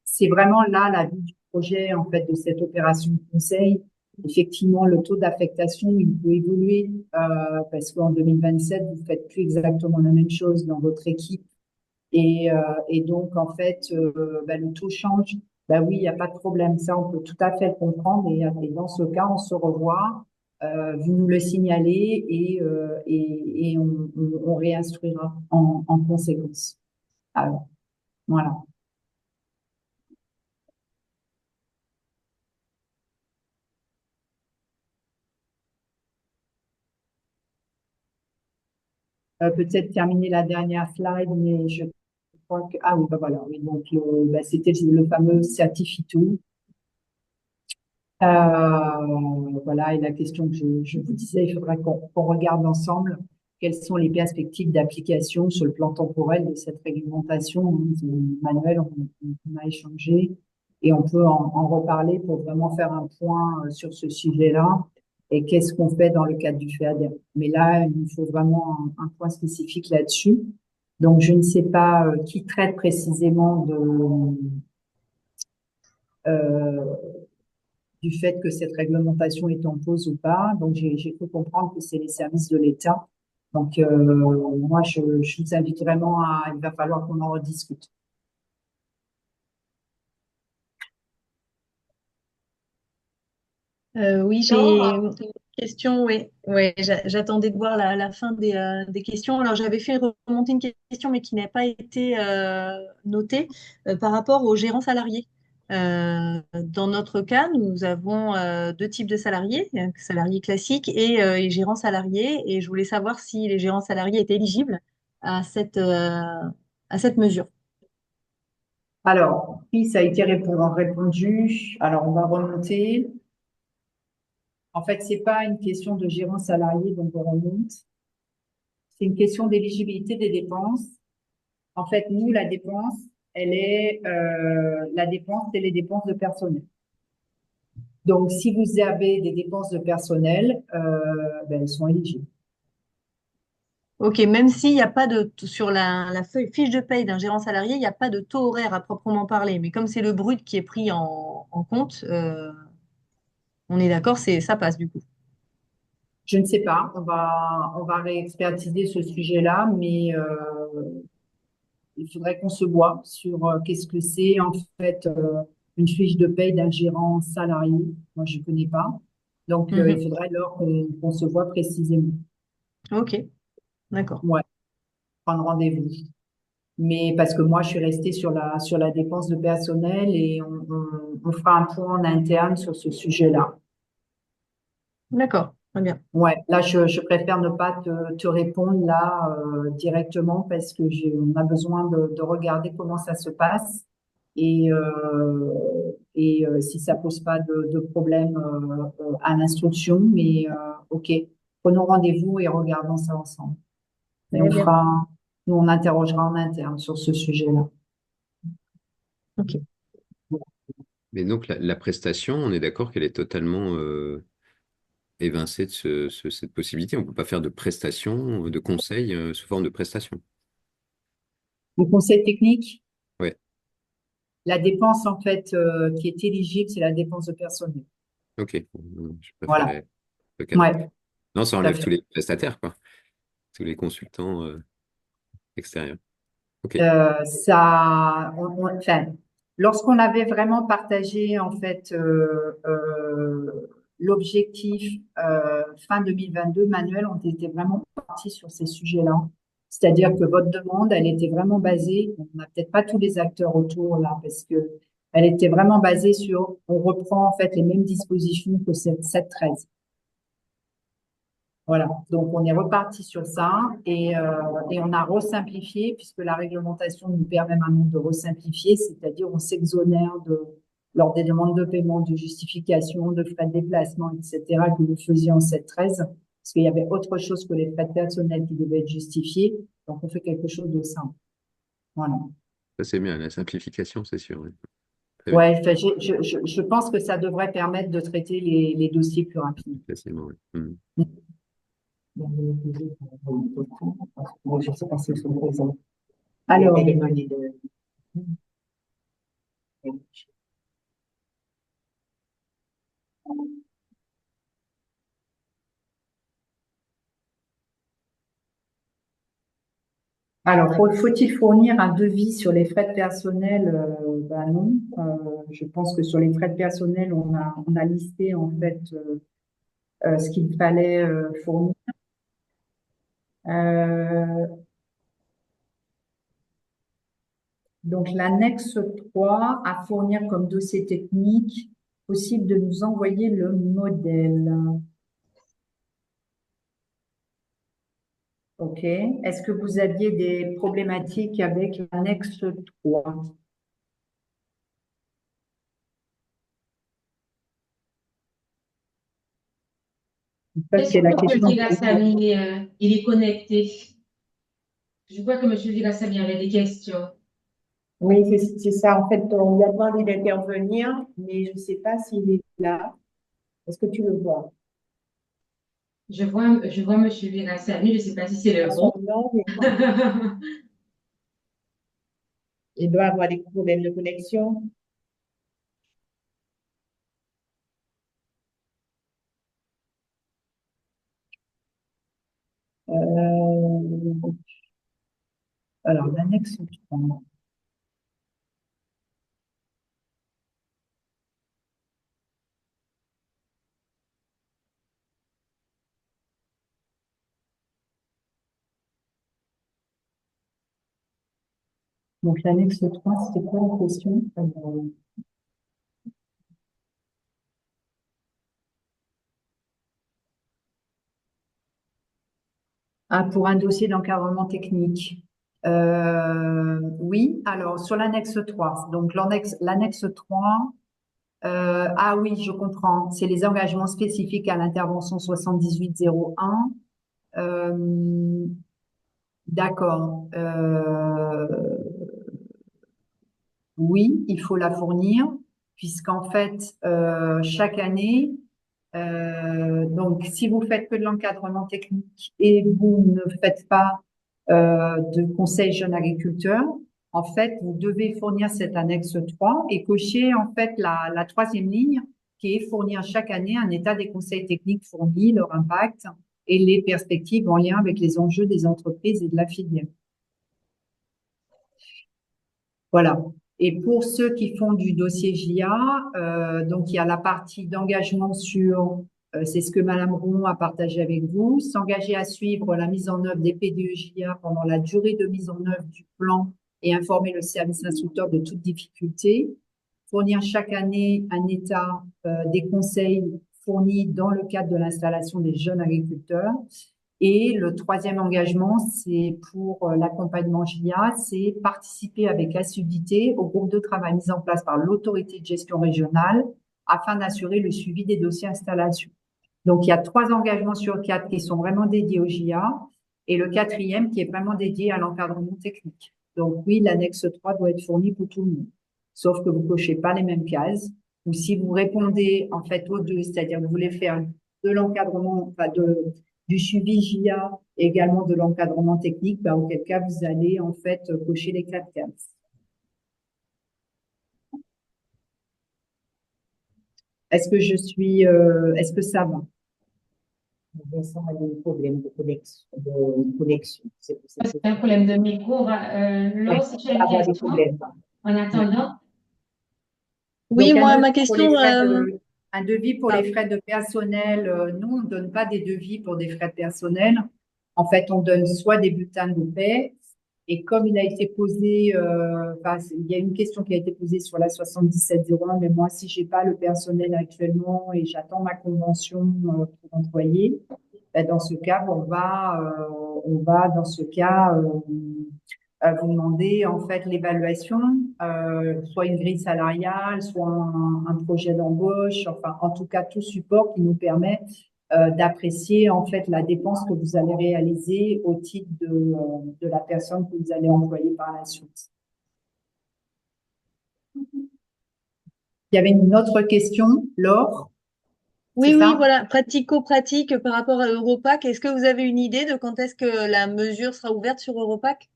c'est vraiment là la vie du projet en fait de cette opération de conseil. Effectivement, le taux d'affectation, il peut évoluer parce qu'en 2027, vous faites plus exactement la même chose dans votre équipe. Et donc, en fait, le taux change. Oui, il n'y a pas de problème. Ça, on peut tout à fait le comprendre. Et dans ce cas, on se revoit. Vous nous le signalez et on réinstruira en conséquence. Alors, voilà. Peut-être terminer la dernière slide, mais je crois que… Ah oui, voilà. Oui, donc, c'était le fameux certificato. Voilà, et la question que je vous disais, il faudrait qu'on regarde ensemble quelles sont les perspectives d'application sur le plan temporel de cette réglementation. Manuel, on a échangé et on peut en reparler pour vraiment faire un point sur ce sujet-là et qu'est-ce qu'on fait dans le cadre du FEADER. Mais là, il nous faut vraiment un point spécifique là-dessus. Donc, je ne sais pas qui traite précisément du fait que cette réglementation est en pause ou pas. Donc, j'ai cru comprendre que c'est les services de l'État. Donc, moi, je vous invite vraiment il va falloir qu'on en rediscute. Oui, j'ai une question. Oui, ouais, j'attendais de voir la fin des questions. Alors, j'avais fait remonter une question, mais qui n'a pas été notée par rapport aux gérants salariés. Dans notre cas, nous avons deux types de salariés, salariés classiques et gérants salariés. Et je voulais savoir si les gérants salariés étaient éligibles à cette mesure. Alors, oui, ça a été répondu. Alors, on va remonter. En fait, c'est pas une question de gérant salarié, donc on remonte. C'est une question d'éligibilité des dépenses. En fait, nous, la dépense, c'est les dépenses de personnel. Donc, si vous avez des dépenses de personnel, elles sont éligibles. Ok, même s'il n'y a pas sur la fiche de paye d'un gérant salarié, il n'y a pas de taux horaire à proprement parler. Mais comme c'est le brut qui est pris en compte, on est d'accord, ça passe du coup. Je ne sais pas, on va réexpertiser ce sujet-là, mais il faudrait qu'on se voit sur qu'est-ce que c'est en fait une fiche de paye d'un gérant salarié. Moi, je ne connais pas. Donc, il faudrait alors qu'on se voit précisément. Ok, d'accord. Ouais, prendre rendez-vous. Mais parce que moi, je suis restée sur la dépense de personnel et on fera un point en interne sur ce sujet-là. D'accord, très bien. Ouais, là, je préfère ne pas te répondre là directement parce que on a besoin de regarder comment ça se passe et si ça pose pas de problème à l'instruction. Mais ok, prenons rendez-vous et regardons ça ensemble. Et nous, on interrogera en interne sur ce sujet-là. Ok. Mais donc, la prestation, on est d'accord qu'elle est totalement évincée de cette possibilité. On ne peut pas faire de prestation, de conseil sous forme de prestation. Le conseil technique, Oui. la dépense en fait qui est éligible, c'est la dépense de personnel. Ok. Je Voilà. préférais le cadre. Ouais, Non, ça tout à enlève fait. tous les prestataires, quoi. Tous les consultants extérieurs. Ok. Enfin, lorsqu'on avait vraiment partagé en fait l'objectif fin 2022, Manuel, on était vraiment parti sur ces sujets-là. C'est-à-dire que votre demande, elle était vraiment basée, on n'a peut-être pas tous les acteurs autour là, parce que elle était vraiment basée sur, on reprend en fait les mêmes dispositions que cette 7.13. Voilà, donc on est reparti sur ça et on a resimplifié, puisque la réglementation nous permet maintenant de resimplifier, c'est-à-dire on s'exonère lors des demandes de paiement, de justification, de frais de déplacement, etc., que vous faisiez en 7.13, parce qu'il y avait autre chose que les frais de personnel qui devaient être justifiés, donc on fait quelque chose de simple. Voilà. Ça, c'est bien, la simplification, c'est sûr. Oui. Très bien, Ouais, enfin, je pense que ça devrait permettre de traiter les dossiers plus rapidement. facilement. Oui. Je sais pas si sont présents. Alors, faut-il fournir un devis sur les frais de personnel? Ben non. Je pense que sur les frais de personnel, on a listé en fait ce qu'il fallait fournir. Euh, donc l'annexe 3 à fournir comme dossier technique, possible de nous envoyer le modèle. OK. Est-ce que vous aviez des problématiques avec l'annexe 3? Ça, Est-ce c'est la que M. question. Vigassami, il est connecté? Je vois que M. Vigassami avait des questions. Oui, c'est ça. En fait, on lui a demandé d'intervenir, mais je ne sais pas s'il est là. Est-ce que tu le vois? Je vois M. Vigassami, je ne sais pas si c'est le bon. Son nom, il doit avoir des problèmes de connexion. Alors, l'annexe 3. Donc, l'annexe 3, c'était quoi la question? Pour un dossier d'encadrement technique. Oui, alors sur l'annexe 3, donc l'annexe 3, ah oui, je comprends, c'est les engagements spécifiques à l'intervention 7801. D'accord. Oui, il faut la fournir, puisqu'en fait, chaque année, donc si vous faites que de l'encadrement technique et vous ne faites pas de conseil jeune agriculteur, en fait, vous devez fournir cette annexe 3 et cocher en fait la troisième ligne qui est fournir chaque année un état des conseils techniques fournis, leur impact et les perspectives en lien avec les enjeux des entreprises et de la filière. Voilà. Et pour ceux qui font du dossier JA, donc il y a la partie d'engagement sur, c'est ce que Madame Roux a partagé avec vous, s'engager à suivre la mise en œuvre des PDE JA pendant la durée de mise en œuvre du plan et informer le service instructeur de toute difficulté, fournir chaque année un état des conseils fournis dans le cadre de l'installation des jeunes agriculteurs. Et le troisième engagement, c'est pour l'accompagnement JA, c'est participer avec assiduité au groupe de travail mis en place par l'autorité de gestion régionale afin d'assurer le suivi des dossiers installation. Donc, il y a 3 engagements sur 4 qui sont vraiment dédiés au JA et le 4e qui est vraiment dédié à l'encadrement technique. Donc, oui, l'annexe 3 doit être fournie pour tout le monde, sauf que vous cochez pas les mêmes cases. Ou si vous répondez en fait aux deux, c'est-à-dire que vous voulez faire de l'encadrement, enfin du suivi JA et également de l'encadrement technique, bah, auquel cas vous allez en fait cocher les 4 cases. Est-ce que est-ce que ça va? Vincent a des problèmes de connexion. C'est un problème de micro. Laure, si tu as une question, en attendant. Oui, donc, moi, ma question. Un devis pour les frais de personnel, nous, on ne donne pas des devis pour des frais de personnel. En fait, on donne soit des bulletins de paie, et comme il a été posé, il y a une question qui a été posée sur la 7701, mais moi, si j'ai pas le personnel actuellement et j'attends ma convention pour employer, ben, dans ce cas, on va dans ce cas vous demander en fait l'évaluation, soit une grille salariale, soit un projet d'embauche, enfin en tout cas tout support qui nous permet d'apprécier en fait la dépense que vous allez réaliser au titre de la personne que vous allez employer par la suite. Il y avait une autre question, Laure, Oui, c'est oui, ça? voilà, pratico-pratique par rapport à Europac. Est-ce que vous avez une idée de quand est-ce que la mesure sera ouverte sur Europac?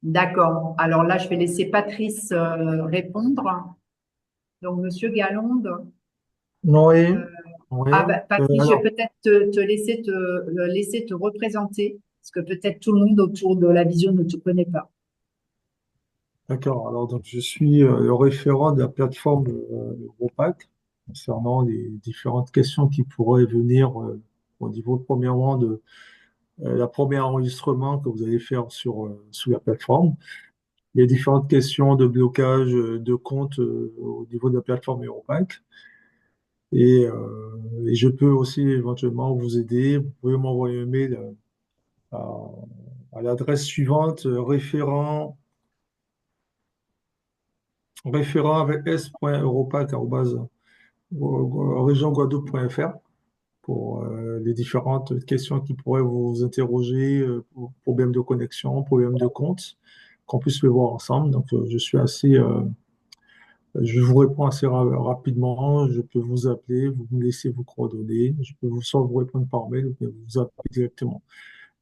D'accord. Alors là, je vais laisser Patrice répondre. Donc, Monsieur Galonde. Oui, oui. Ah bah, Patrice, je Alors, vais peut-être laisser te représenter, parce que peut-être tout le monde autour de la vision ne te connaît pas. d'accord. Alors, donc, je suis le référent de la plateforme Europac concernant les différentes questions qui pourraient venir au niveau, premièrement, de la premier enregistrement que vous allez faire sur la plateforme. Les différentes questions de blocage de compte au niveau de la plateforme Europac. Et je peux aussi éventuellement vous aider. Vous pouvez m'envoyer un mail à, à l'adresse suivante, référent avec s.europac@regionguadeloupe.fr pour les différentes questions qui pourraient vous interroger, problèmes de connexion, problèmes de compte, qu'on puisse le voir ensemble. Donc, je vous réponds assez rapidement. Je peux vous appeler, vous me laissez vos coordonnées. Je peux soit vous répondre par mail ou bien vous appeler directement.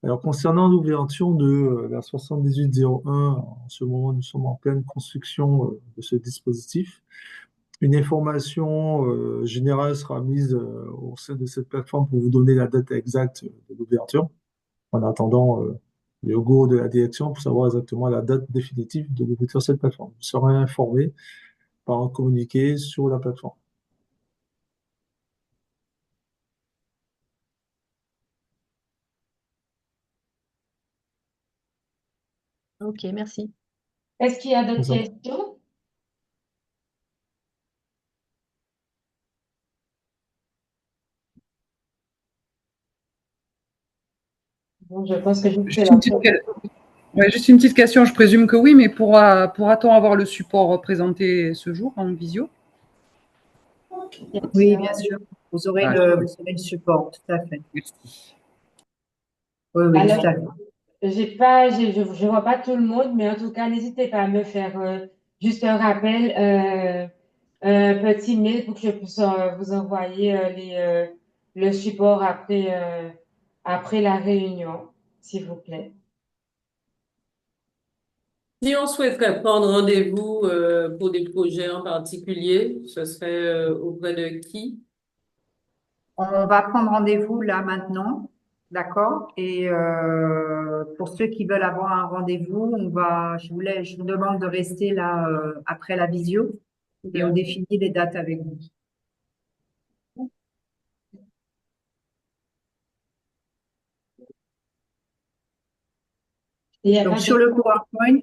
Alors, concernant l'ouverture de la 7801, en ce moment, nous sommes en pleine construction de ce dispositif. Une information générale sera mise au sein de cette plateforme pour vous donner la date exacte de l'ouverture, en attendant le go de la direction pour savoir exactement la date définitive de l'ouverture de cette plateforme. Vous serez informé par un communiqué sur la plateforme. Ok, merci. Est-ce qu'il y a d'autres Vous en- questions? Bon, je pense que je fais Juste une petite, ouais, juste une petite question, je présume que oui, mais pourra-t-on avoir le support présenté ce jour en visio? Oui, bien sûr. Vous aurez Ah, vous aurez le support, tout à fait. merci. Oui, oui, Alors, tout à fait. je vois pas tout le monde, mais en tout cas, n'hésitez pas à me faire juste un rappel, un petit mail pour que je puisse vous envoyer le support après la réunion, s'il vous plaît. Si on souhaiterait prendre rendez-vous pour des projets en particulier, ce serait auprès de qui? On va prendre rendez-vous là maintenant, d'accord? Et pour ceux qui veulent avoir un rendez-vous, je vous demande de rester là après la visio et on définit les dates avec vous. Il y a Donc pas sur de... le PowerPoint,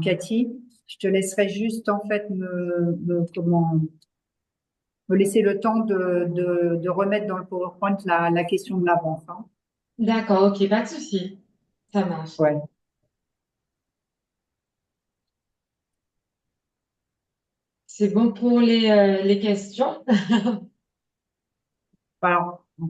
Cathy, je te laisserai juste en fait me laisser le temps de remettre dans le PowerPoint la question de l'avance, hein. D'accord, ok, pas de souci. Ça marche. Ouais. C'est bon pour les questions. Alors, ok.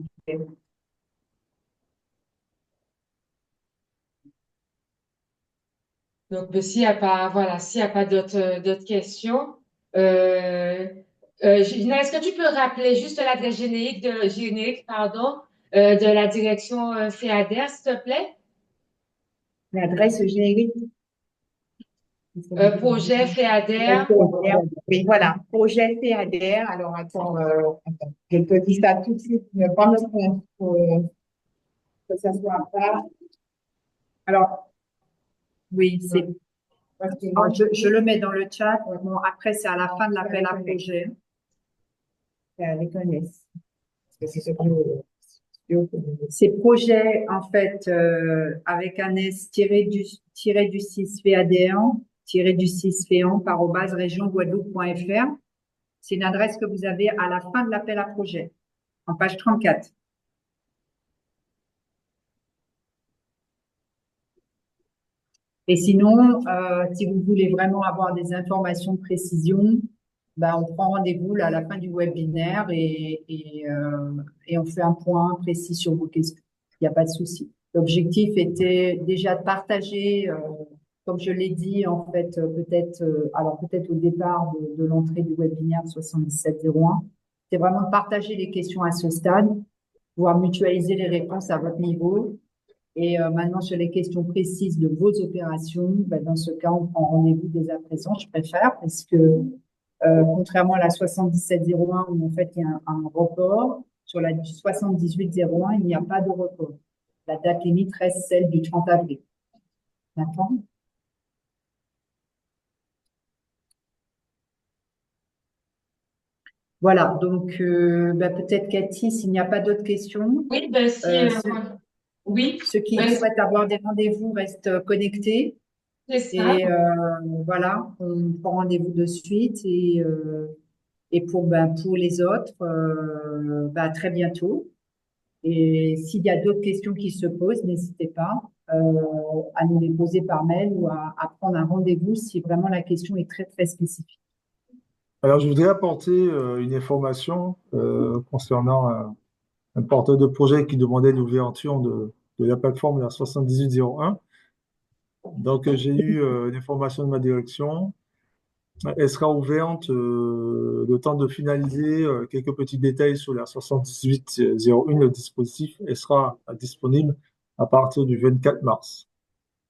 Donc, s'il n'y a pas, voilà, s'il y a pas d'autres questions, Gina, est-ce que tu peux rappeler juste l'adresse générique, pardon, de la direction FEADER, s'il te plaît? L'adresse générique. Projet FEADER. Oui, voilà. Projet FEADER. Alors, attends, je te dis ça tout de suite, mais pas que ça soit pas. Alors, oui, c'est. Parce que Alors, je le mets dans le chat. Bon, après, c'est à la fin de l'appel à projet. avec un S. Parce que c'est ce que Ces projets, en fait, avec un S tiré du 6 FEADEAN, tiré du 6 FEAN, @ région-guadeloupe.fr. C'est une adresse que vous avez à la fin de l'appel à projet, en page 34. Et sinon, si vous voulez vraiment avoir des informations de précision, ben, on prend rendez-vous là, à la fin du webinaire et on fait un point précis sur vos questions. Il n'y a pas de souci. L'objectif était déjà de partager, comme je l'ai dit, en fait, peut-être au départ de l'entrée du webinaire 7701, c'est vraiment de partager les questions à ce stade, pouvoir mutualiser les réponses à votre niveau. Et maintenant, sur les questions précises de vos opérations, ben, dans ce cas, on prend rendez-vous dès à présent, je préfère, parce que contrairement à la 7701 où en fait il y a un report, sur la 7801, il n'y a pas de report. La date limite reste celle du 30 avril. D'accord? Voilà, donc ben, peut-être Cathy, s'il n'y a pas d'autres questions, Oui, ben si, oui, ceux qui ben, souhaitent avoir des rendez-vous restent connectés. c'est ça. Et voilà, on prend rendez-vous de suite et pour les autres, à très bientôt. Et s'il y a d'autres questions qui se posent, n'hésitez pas à nous les poser par mail ou à prendre un rendez-vous si vraiment la question est très, très spécifique. Alors, je voudrais apporter une information concernant un porteur de projet qui demandait l'ouverture de la plateforme la 7801. Donc, j'ai eu une information de ma direction. Elle sera ouverte le temps de finaliser quelques petits détails sur la 7801. Le dispositif elle sera disponible à partir du 24 mars.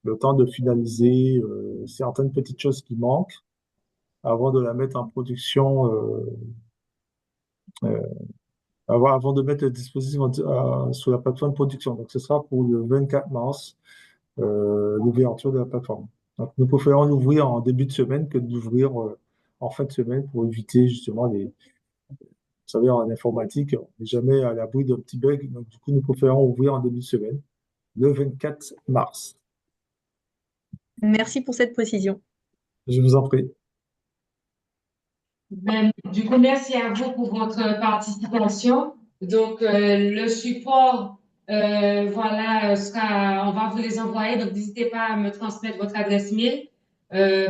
Le temps de finaliser certaines petites choses qui manquent avant de la mettre en production, avant de mettre le dispositif sur la plateforme de production. Donc, ce sera pour le 24 mars, l'ouverture de la plateforme. Donc, nous préférons l'ouvrir en début de semaine que d'ouvrir en fin de semaine pour éviter justement vous savez, en informatique, on n'est jamais à l'abri d'un petit bug. Donc, du coup, nous préférons ouvrir en début de semaine, le 24 mars. Merci pour cette précision. Je vous en prie. Ben, du coup, merci à vous pour votre participation. Donc, le support, voilà, on va vous les envoyer. Donc, n'hésitez pas à me transmettre votre adresse mail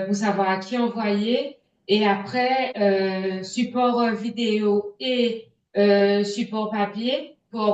pour savoir à qui envoyer. Et après, support vidéo et support papier pour